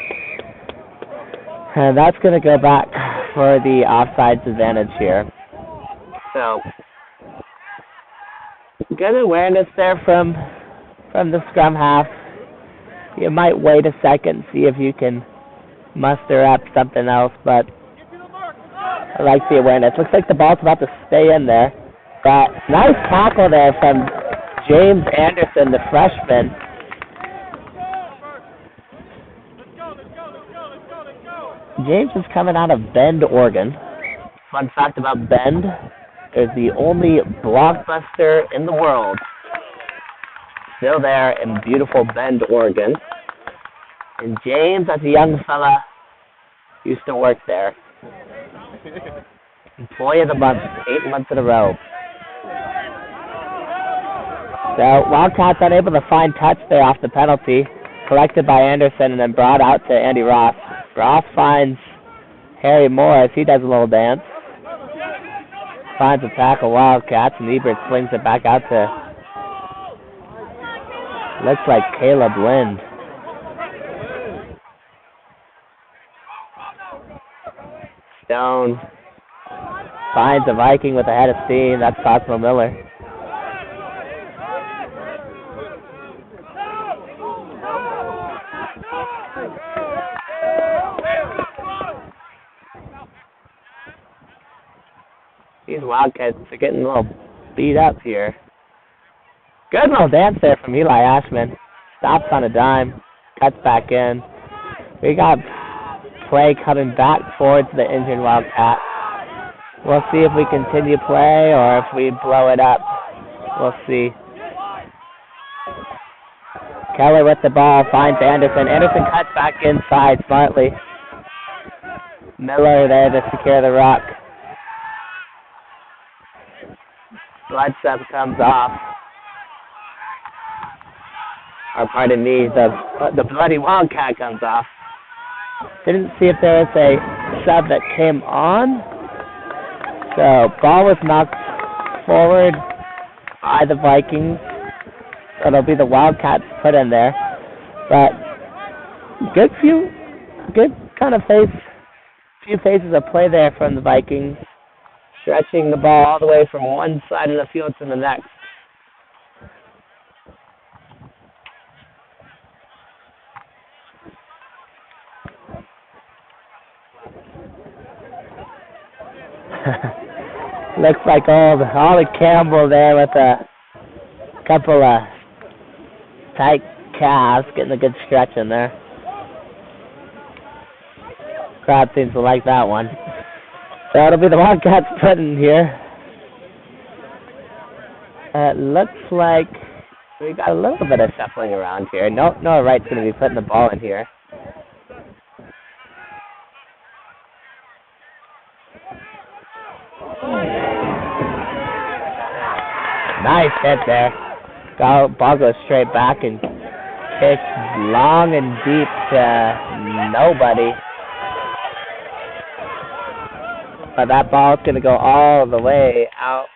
And that's going to go back for the offsides advantage here. So, good awareness there from the scrum half. You might wait a second, see if you can muster up something else, but I like the awareness. Looks like the ball's about to stay in there. But nice tackle there from James Anderson, the freshman. James is coming out of Bend, Oregon. Fun fact about Bend, is the only Blockbuster in the world still there in beautiful Bend, Oregon. And James, as a young fella, used to work there. Employee of the month, 8 months in a row. So Wildcats unable to find touch there off the penalty, collected by Anderson and then brought out to Andy Ross. Ross finds Harry Moore as he does a little dance. Finds a tackle, Wildcats, and Ebert slings it back out to, looks like Caleb Lind. Stone finds a Viking with a head of steam. That's Cosmo Miller. These Wildcats are getting a little beat up here. Good little dance there from Eli Ashman. Stops on a dime. Cuts back in. We got play coming back towards the injured Wildcat. We'll see if we continue play or if we blow it up. We'll see. Keller with the ball finds Anderson. Anderson cuts back inside smartly. Miller there to secure the rock. Blood sub comes off. Or pardon me, the bloody Wildcat comes off. Didn't see if there was a sub that came on. So ball was knocked forward by the Vikings. So it'll be the Wildcats put in there. But good kind of few phases of play there from the Vikings. Stretching the ball all the way from one side of the field to the next. Looks like Ollie Campbell there with a couple of tight calves, getting a good stretch in there. Crowd seems to like that one. So it'll be the Wildcats putting here. It looks like we got a little bit of shuffling around here. Noah Wright's going to be putting the ball in here. Nice hit there. Ball goes straight back and kicks long and deep to nobody. But that ball's going to go all the way out.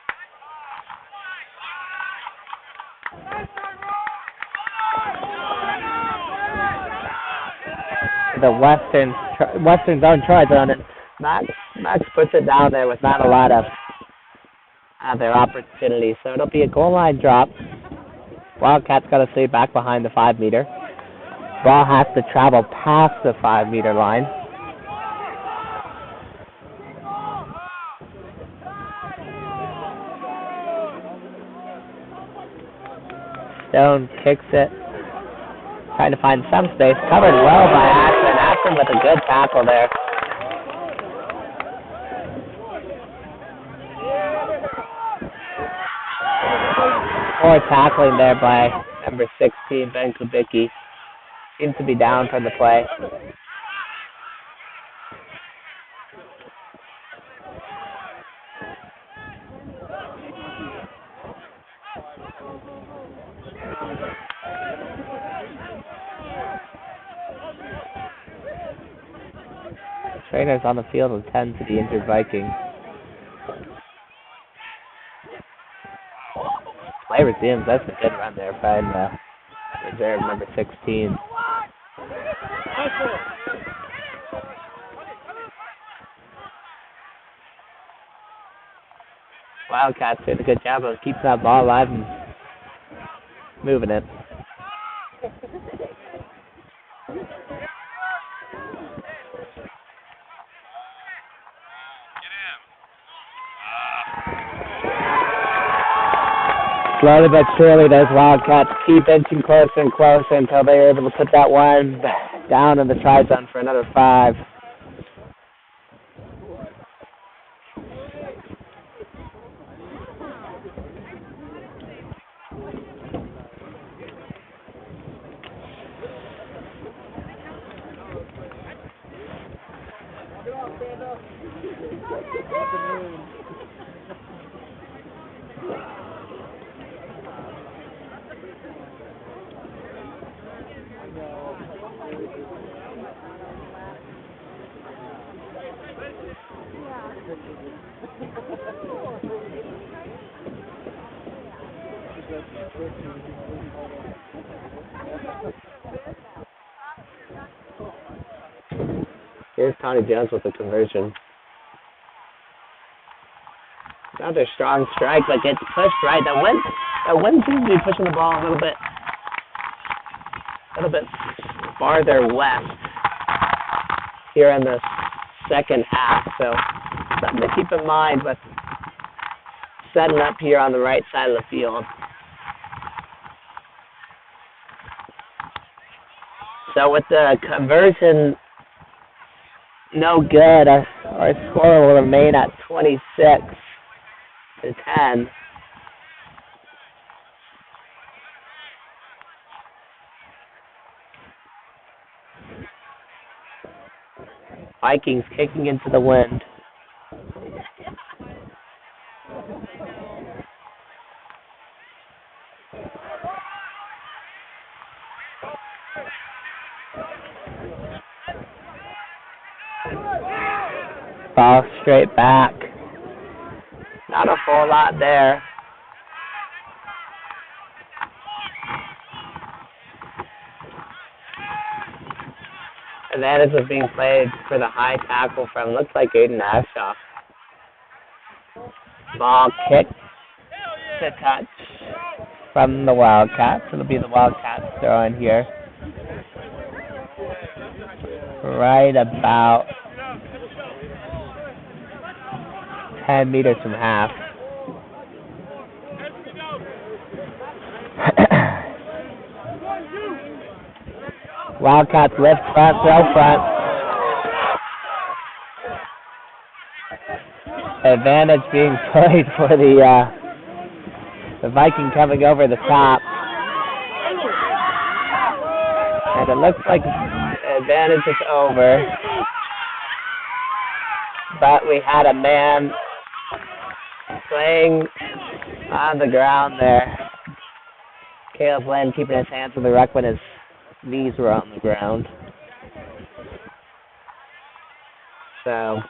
The Western zone try zone, and Max puts it down there with not a lot of their opportunity. So it'll be a goal line drop. Wildcats got to stay back behind the 5 meter. Ball has to travel past the 5 meter line. Stone kicks it. Trying to find some space. Covered well by Ashman. Ashman with a good tackle there. Poor tackling there by number 16, Ben Kubicki. Seems to be down from the play. Trainers on the field will tend to the injured Vikings. Play resumes. That's a good run there by the reserve number 16. Wildcats did a good job of keeping that ball alive and moving it. Slowly but surely, those Wildcats keep inching closer and closer until they were able to put that one down in the try zone for another 5. Here's Tony Jones with the conversion. Another strong strike, but gets pushed right. That wind seems to be pushing the ball a little bit farther west here in the second half. So something to keep in mind with setting up here on the right side of the field. So with the conversion no good, our score will remain at 26-10. Vikings kicking into the wind. Ball straight back. Not a whole lot there. Advantage was being played for the high tackle from, looks like Aiden Ashoff. Ball kicked to touch from the Wildcats. It'll be the Wildcats throwing here. Right about 10 meters from half. Wildcats lift front, throw front. Advantage being played for the Viking coming over the top. And it looks like advantage is over. But we had a man playing on the ground there. Caleb Lynn keeping his hands on the ruck when his knees were on the ground. So,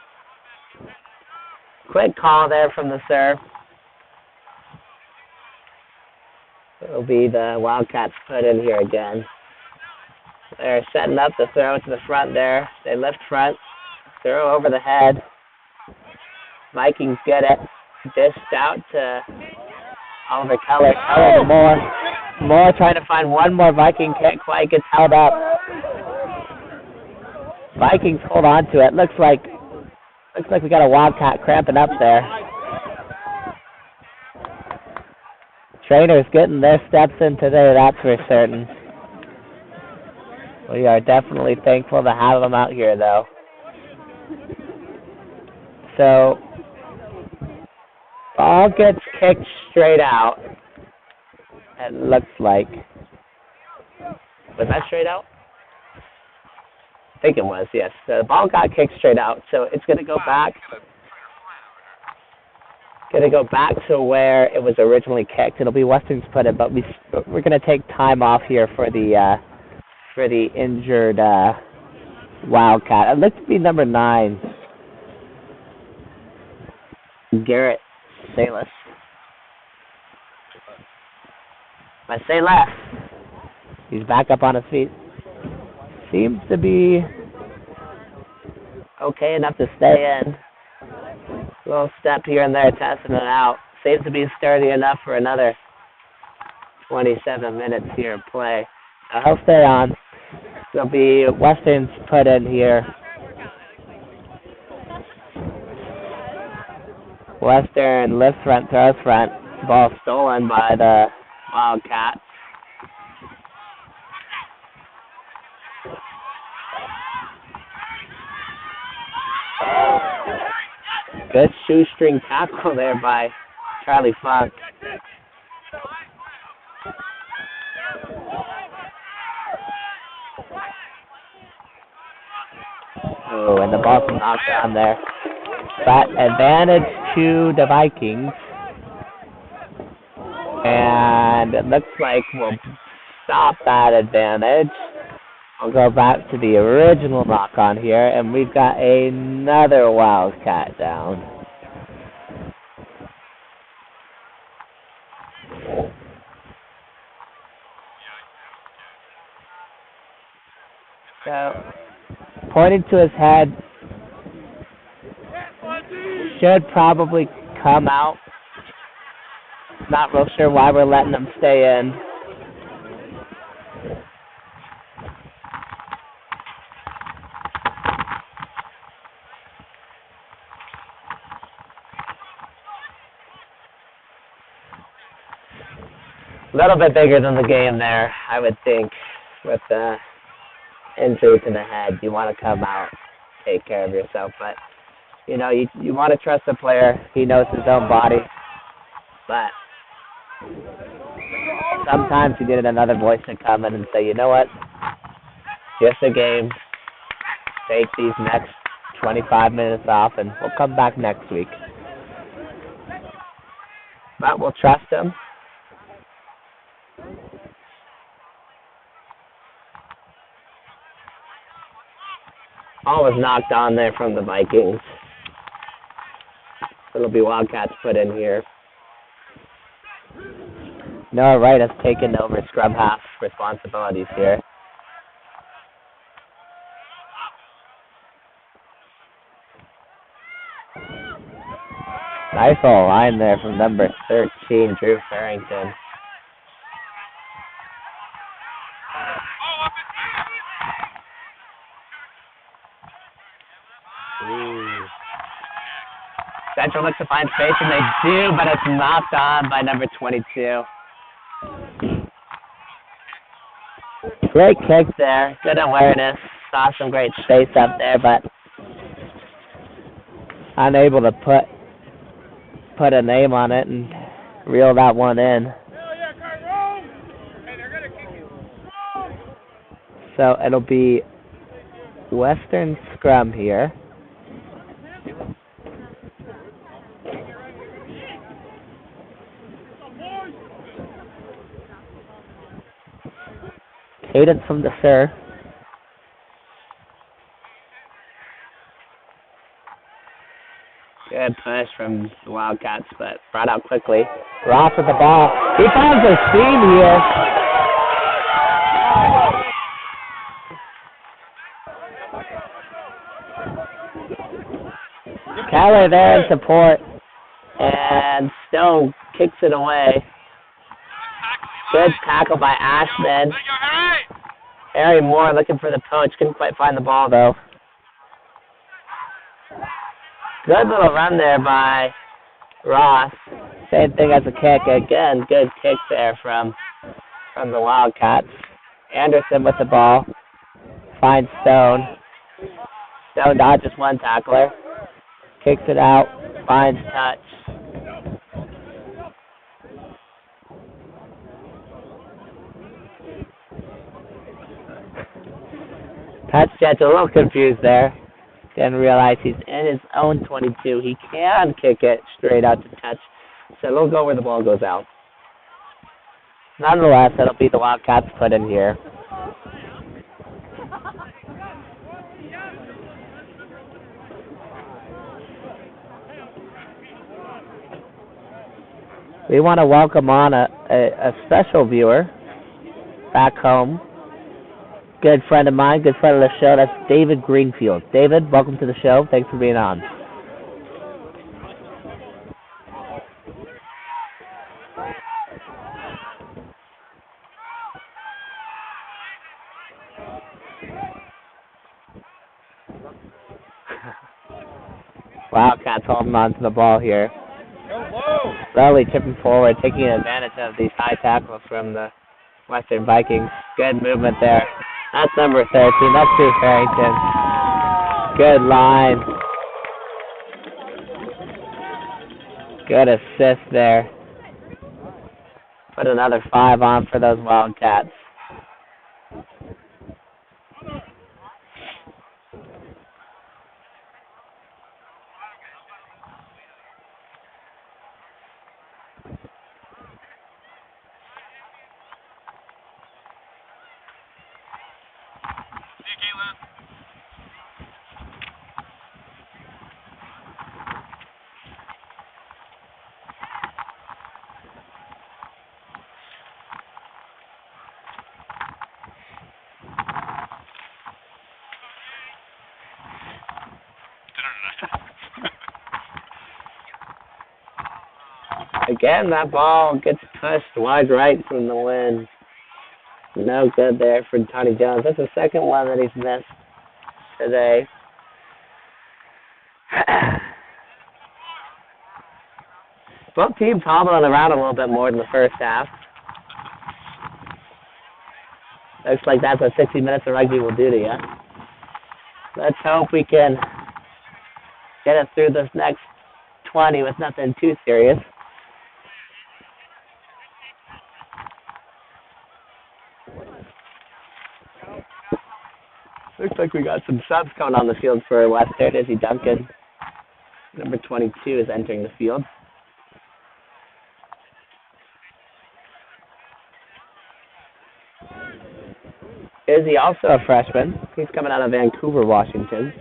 quick call there from the serve. It'll be the Wildcats put in here again. They're setting up the throw to the front there. They lift front, throw over the head. Vikings get it. Dished out to Oliver Keller. Keller Moore trying to find one more Viking, can't quite, gets held up. Vikings hold on to it. Looks like we got a Wildcat cramping up there. Trainers getting their steps in today, that's for certain. We are definitely thankful to have them out here, though. So, ball gets kicked straight out. It looks like. Was that straight out? I think it was, yes. The ball got kicked straight out, so it's going to go back. To where it was originally kicked. It'll be Western's put it, but we're going to take time off here for the injured Wildcat. It looks to be number 9, Garrett Salas. I say left. He's back up on his feet. Seems to be okay enough to stay in. Little step here and there, testing it out. Seems to be sturdy enough for another 27 minutes here of play. He'll stay on. There'll be Western's put in here. Western lifts front, throws front. Ball stolen by the Wildcats. Good shoestring tackle there by Charlie Funk. Oh, and the ball's knocked down there. But advantage to the Vikings. And it looks like we'll stop that advantage. I'll go back to the original knock on here, and we've got another Wildcat down. So, pointing to his head, should probably come out. Not real sure why we're letting them stay in. A little bit bigger than the game there, I would think, with the injury to the head. You want to come out, take care of yourself, but you know, you want to trust the player. He knows his own body, but sometimes you need another voice to come in and say, you know what, just a game. Take these next 25 minutes off, and we'll come back next week. But we'll trust him. Ball was knocked on there from the Vikings. It'll be Wildcats put in here. Noah Wright has taken over scrum half responsibilities here. Nice little line there from number 13, Drew Farrington. Central looks to find space, and they do, but it's knocked on by number 22. Great kick there. Good awareness. Saw some great space up there, but unable to put a name on it and reel that one in. So it'll be Western scrum here. Cadence from the serve. Good push from the Wildcats, but brought out quickly. Ross with the ball. He finds a seam here. Keller there in support. And Stone kicks it away. Good tackle by Ashman. Harry Moore looking for the poach. Couldn't quite find the ball, though. Good little run there by Ross. Same thing as a kick. Again, good kick there from the Wildcats. Anderson with the ball. Finds Stone. Stone dodges one tackler. Kicks it out. Finds touch. Touch Jet's a little confused there. Didn't realize he's in his own 22. He can kick it straight out to touch. So it'll go where the ball goes out. Nonetheless, it'll be the Wildcats put in here. We want to welcome on a special viewer back home. Good friend of mine, good friend of the show. That's David Greenfield. David, welcome to the show. Thanks for being on. Wildcats holding on to the ball here. Slowly tipping forward, taking advantage of these high tackles from the Western Vikings. Good movement there. That's number 13. That's Drew Farrington. Good line. Good assist there. Put another 5 on for those Wildcats. Again, that ball gets pushed wide right from the wind. No good there for Tony Jones. That's the second one that he's missed today. Both teams hobbling around a little bit more than the first half. Looks like that's what 60 minutes of rugby will do to you. Let's hope we can get it through this next 20 with nothing too serious. Looks like we got some subs coming on the field for Western. Izzy Duncan, number 22, is entering the field. Izzy, also a freshman. He's coming out of Vancouver, Washington.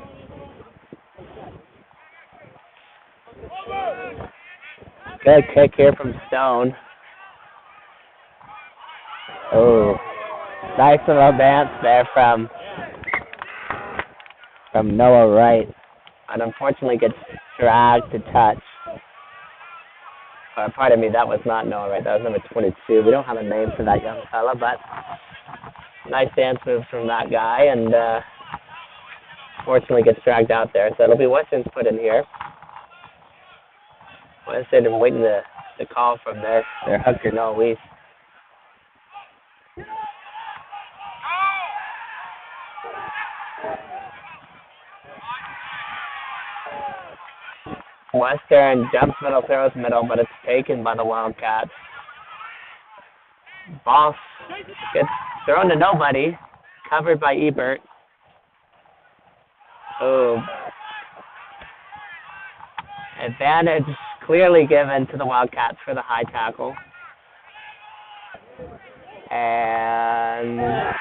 Good kick here from Stone. Oh, nice little dance there from Noah Wright. And unfortunately gets dragged to touch. Pardon me, that was not Noah Wright. That was number 22. We don't have a name for that young fella, but nice dance moves from that guy, and fortunately gets dragged out there. So it'll be Western's put in here. Western are waiting to call from their hooker, Noah Weiss. Western jumps middle, throws middle, but it's taken by the Wildcats. Ball gets thrown to nobody, covered by Ebert. Oh. Advantage clearly given to the Wildcats for the high tackle. And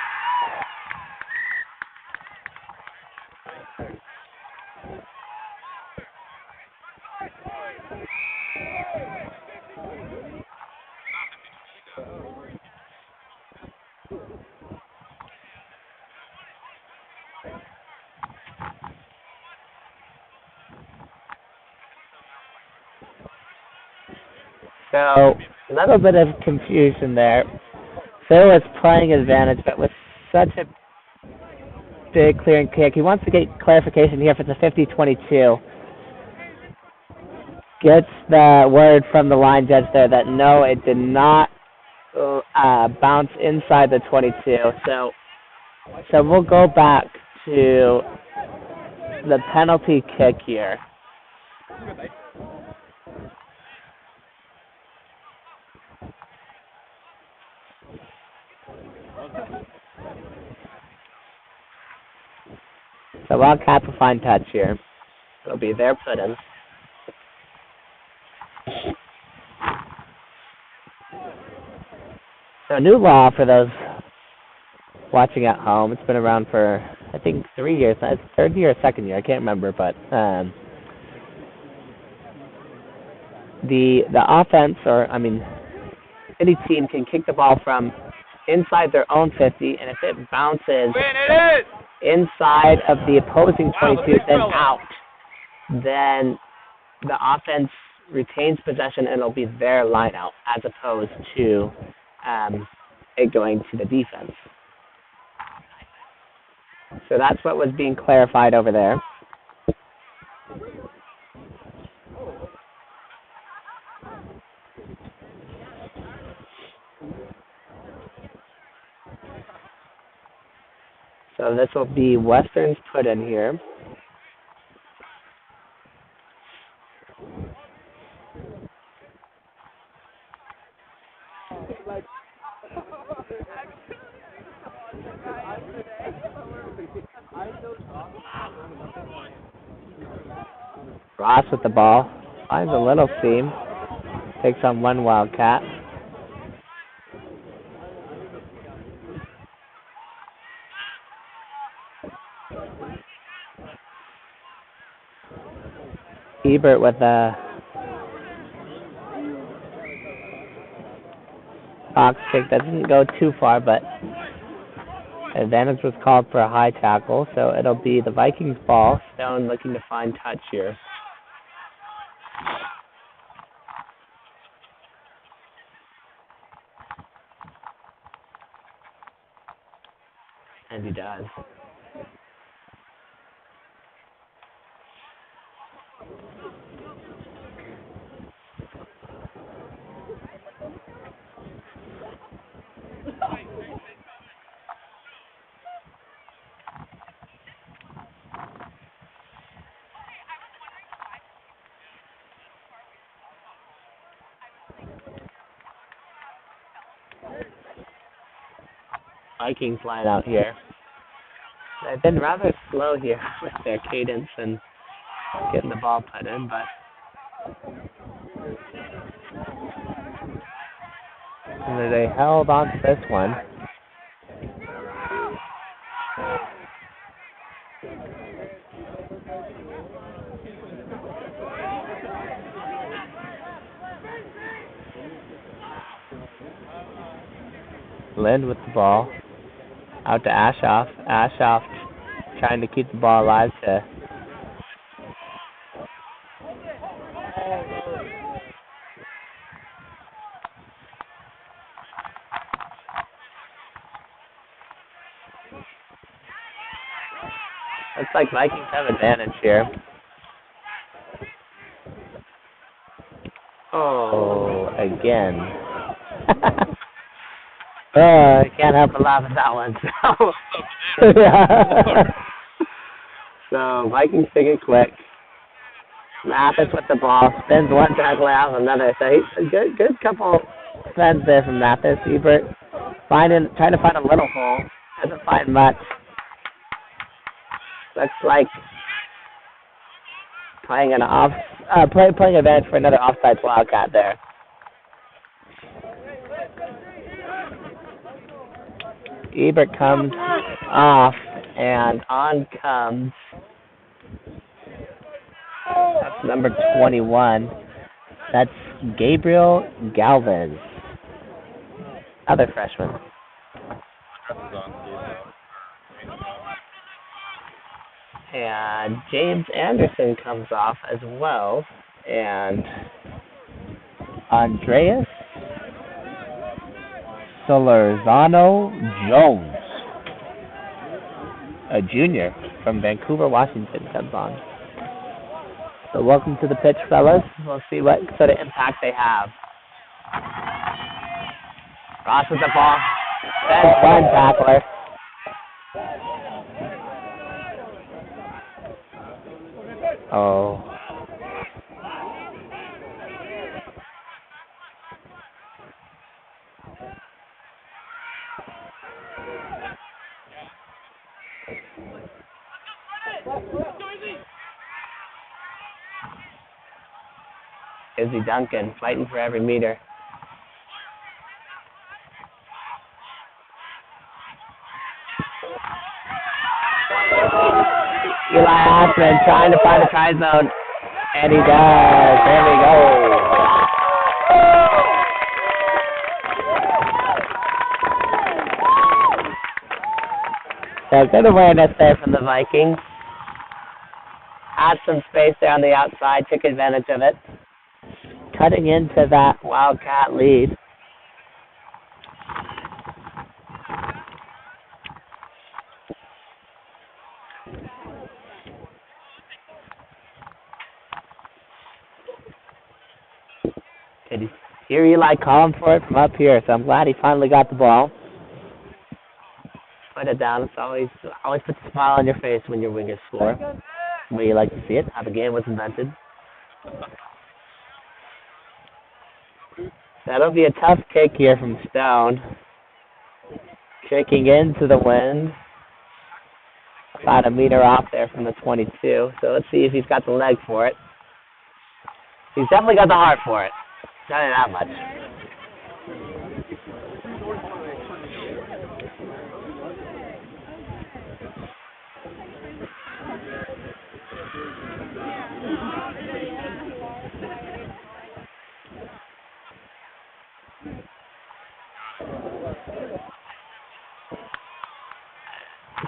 so, a little bit of confusion there. Phil is playing advantage, but with such a big clearing kick, he wants to get clarification here if it's a 50-22. Gets the word from the line judge there that no, it did not bounce inside the 22. So we'll go back to the penalty kick here. So Wildcats will find touch here. It'll be their put-in. So new law for those watching at home. It's been around for, I think, 3 years. It's third year or second year. I can't remember, but the offense, or I mean, any team can kick the ball from inside their own 50, and if it bounces inside of the opposing 22, then out, then the offense retains possession and it'll be their line out as opposed to it going to the defense. So that's what was being clarified over there. So this will be Western's put in here. Ross with the ball. Finds a little seam. Takes on one Wildcat. Ebert with a box kick that didn't go too far, but advantage was called for a high tackle, so it'll be the Vikings ball. Stone looking to find touch here. And he does. Vikings line out here. They've been rather slow here with their cadence and getting the ball put in, but They held on to this one. Lind with the ball. Out to Ashoff. Ashoff trying to keep the ball alive to looks like Vikings have advantage here. Oh, again. Oh, I can't help but laugh at that one. So Vikings take it quick. Mathis with the ball, spins one tackle out of another. So he's a good couple spins there from Mathis. Ebert trying to find a little hole. Doesn't find much. Looks like playing advantage for another offside Wildcat there. Ebert comes off, and on comes, that's number 21. That's Gabriel Galvez, other freshman. And James Anderson comes off as well, and Andreas Solorzano Jones, a junior from Vancouver, Washington, comes on. So welcome to the pitch, fellas. We'll see what sort of impact they have. Ross with the ball. That's one tackler. Oh. Izzy Duncan fighting for every meter. Eli Osman trying to find a try zone, and he does. There we go. So good awareness there from the Vikings. Had some space there on the outside, took advantage of it. Cutting into that Wildcat lead. Could you hear Eli calling for it from up here, so I'm glad he finally got the ball. Put it down. It's always puts a smile on your face when your wingers score. The way you like to see it, how the game was invented. That'll be a tough kick here from Stone. Kicking into the wind. About a meter off there from the 22. So let's see if he's got the leg for it. He's definitely got the heart for it. Tell you that much.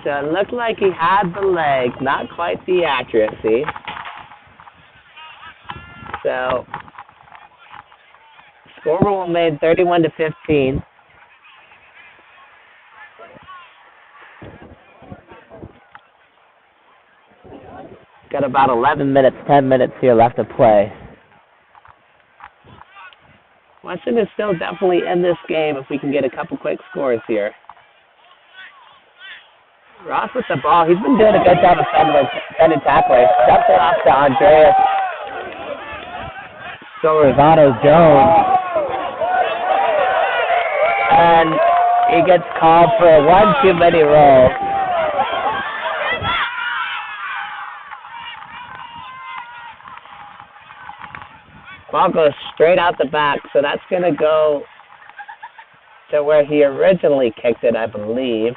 So it looked like he had the leg, not quite the accuracy. So scoreboard made 31-15. Got about 11 minutes, 10 minutes here left to play. Western is still definitely in this game if we can get a couple quick scores here. Ross with the ball. He's been doing a good job of sending tacklers. Steps it off to Andreas Solorzano-Jones. And he gets called for one too many rolls. Ball goes straight out the back, so that's going to go to where he originally kicked it, I believe.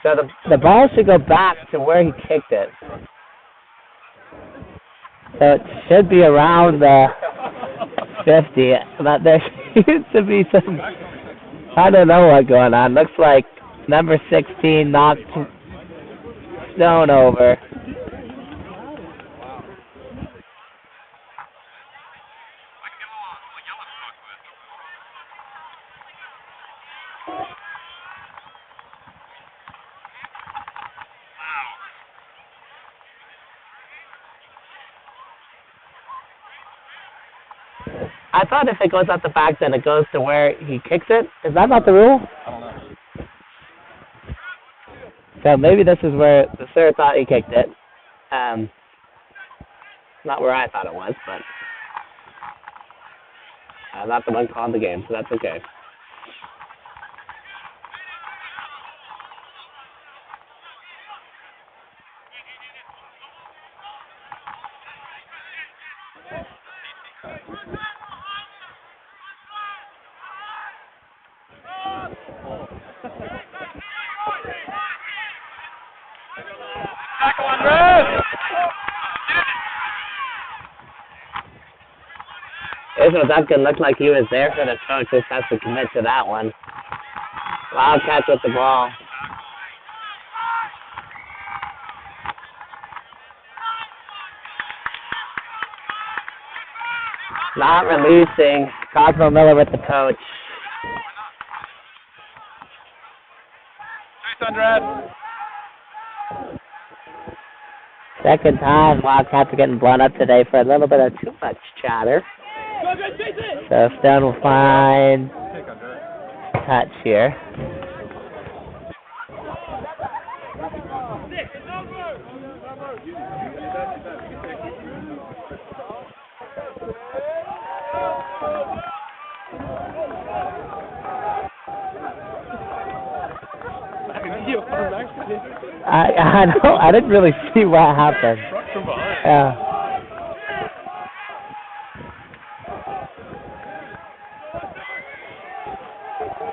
So the ball should go back to where he kicked it. So it should be around the 50. But there seems to be some, I don't know what's going on. Looks like number 16 knocked Stone over. I thought if it goes out the back, then it goes to where he kicks it. Is that not the rule? I don't know. So maybe this is where the sir thought he kicked it. Not where I thought it was, but I'm not the one calling the game, so that's okay. Israel Duncan looked like he was there for the coach. Just has to commit to that one. Wildcats with the ball. Not releasing. Cosmo Miller with the coach. Second time Wildcats are getting blown up today for a little bit of too much chatter. So Stone will find touch here. I know. I didn't really see what happened. Yeah.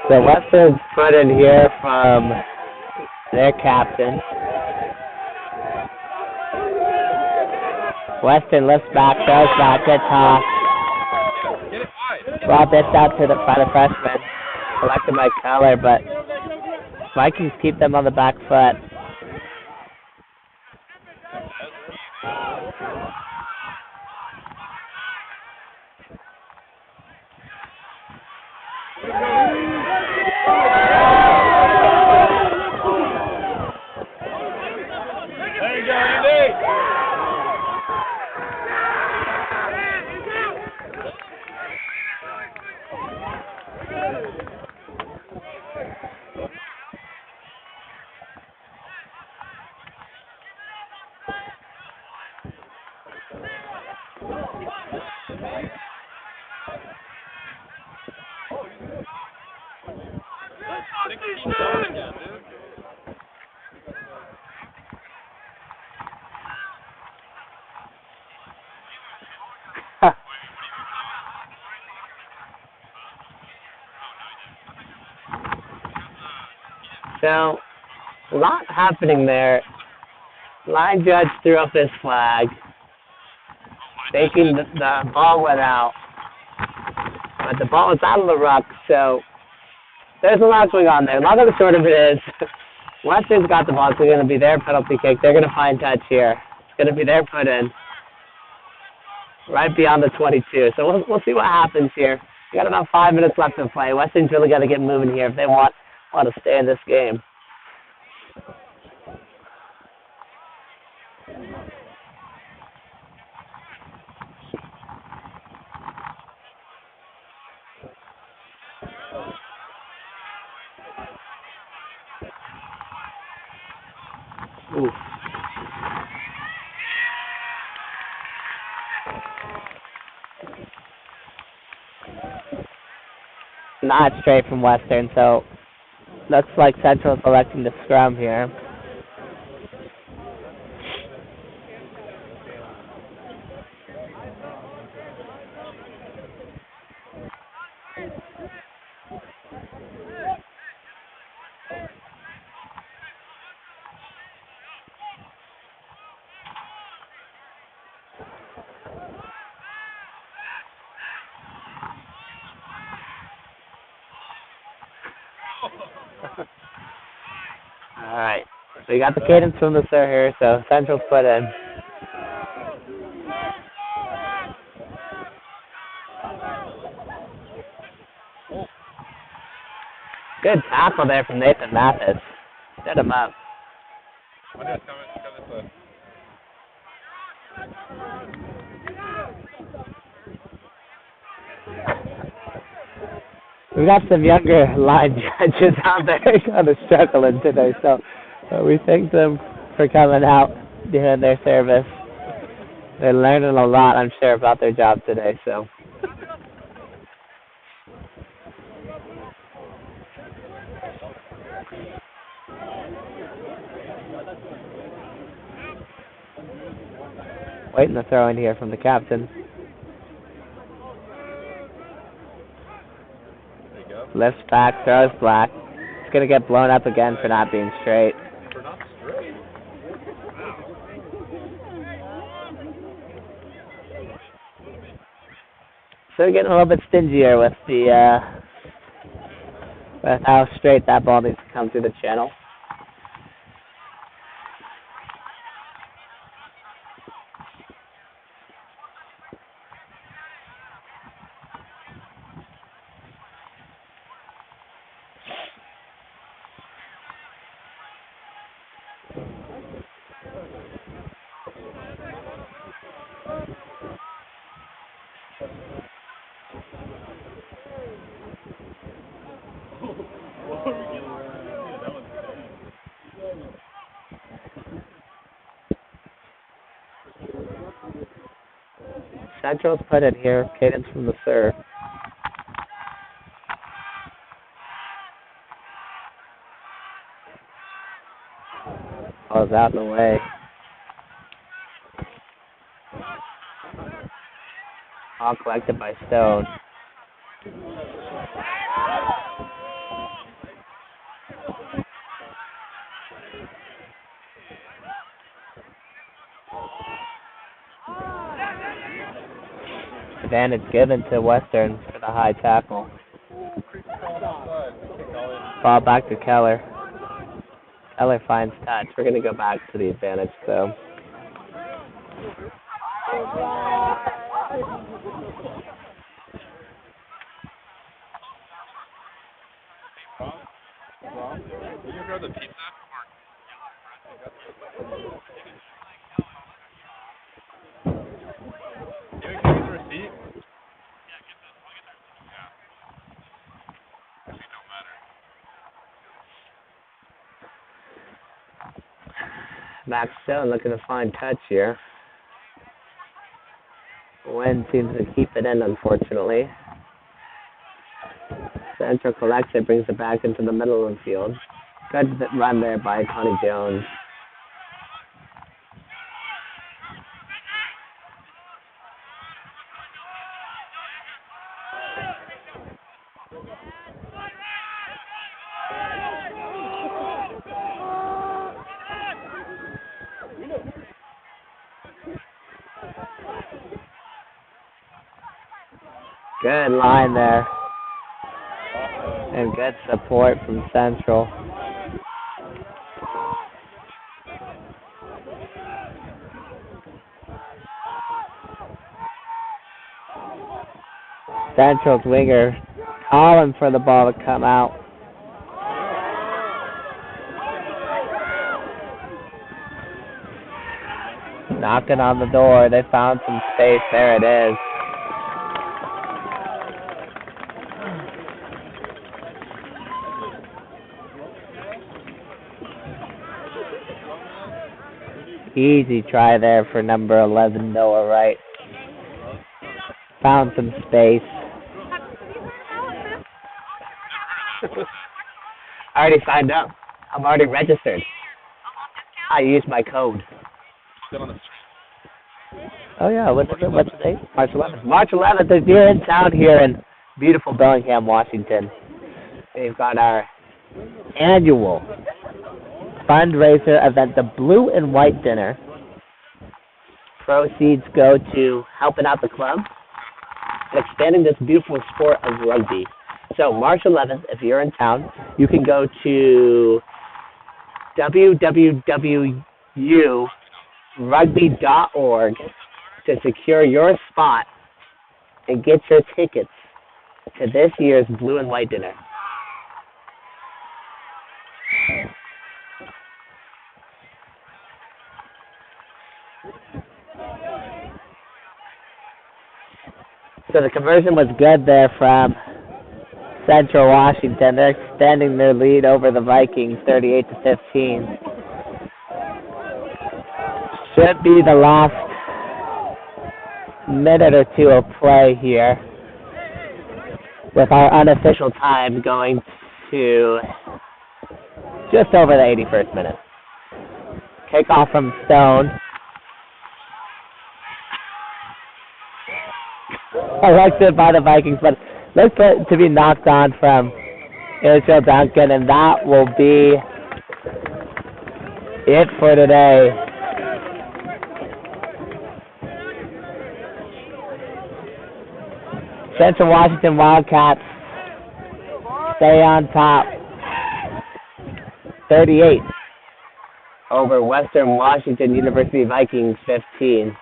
So Western's put in here from their captain. Western lifts back, throws back, gets off. Ball this out to the freshman. Collected by Keller, but Vikings keep them on the back foot. So, a lot happening there. Line judge threw up his flag, thinking the ball went out. But the ball was out of the ruck, so there's a lot going on there. Long and the short of it is, Western's got the ball. It's going to be their penalty kick. They're going to find touch here. It's going to be their put in. Right beyond the 22. So we'll see what happens here. We got about 5 minutes left to play. Western's really got to get moving here if they want to stay in this game. Ooh. Not straight from Western, so looks like Central's electing to scrum here. All right. So you got the cadence from the sir here, so Central's put in. Good tackle there from Nathan Mathis. Set him up. We got some younger line judges out there kind of struggling today, so we thank them for coming out, doing their service. They're learning a lot, I'm sure, about their job today, so. Waiting to throw in here from the captain. Lifts back, throws black. It's going to get blown up again for not being straight. So we're getting a little bit stingier with with how straight that ball needs to come through the channel. Central's put it here, cadence from the serve. Ball's out in the way. All collected by Stone. Advantage given to Western for the high tackle. Ball back to Keller. Keller finds touch. We're going to go back to the advantage, though. Max Stone looking to find touch here. Wind seems to keep it in, unfortunately. Central collects it, brings it back into the middle of the field. Good run there by Connie Jones. Good line there. And good support from Central. Central's winger calling for the ball to come out. Knocking on the door. They found some space. There it is. Easy try there for number 11, Noah Wright. Found some space. I already signed up. I'm already registered. I used my code. Oh yeah, what's the date? March 11th. March 11th, if you're in town here in beautiful Bellingham, Washington, we've got our annual fundraiser event, the Blue and White Dinner. Proceeds go to helping out the club and expanding this beautiful sport of rugby. So March 11th, if you're in town, you can go to www.rugby.org to secure your spot and get your tickets to this year's Blue and White Dinner. So the conversion was good there from Central Washington. They're extending their lead over the Vikings, 38-15. Should be the last minute or two of play here, with our unofficial time going to just over the 81st minute. Kickoff from Stone. Elected by the Vikings, but looks to be knocked on from Israel Duncan, and that will be it for today. Central Washington Wildcats stay on top, 38 over Western Washington University Vikings 15.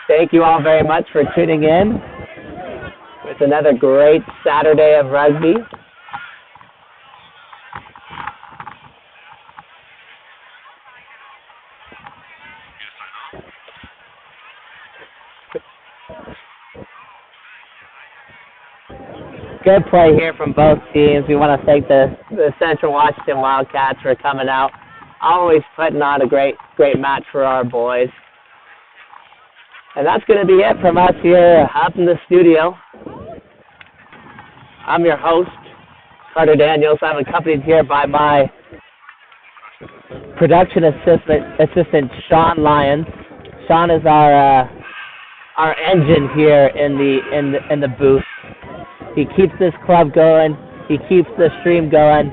Thank you all very much for tuning in with another great Saturday of rugby. Good play here from both teams. We want to thank the Central Washington Wildcats for coming out, always putting on a great match for our boys. And that's going to be it from us here up in the studio. I'm your host, Carter Daniels. I'm accompanied here by my production assistant Sean Lyons. Sean is our engine here in the booth. He keeps this club going. He keeps the stream going.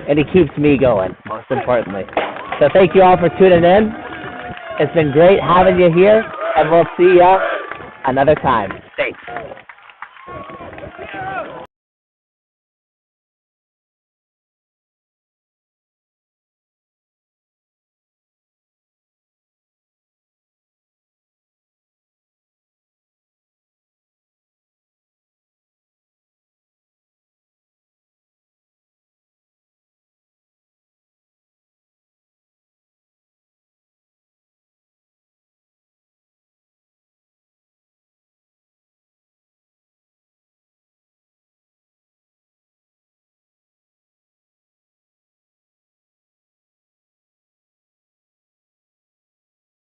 And he keeps me going, most importantly. So thank you all for tuning in. It's been great having you here, and we'll see you another time. Thanks.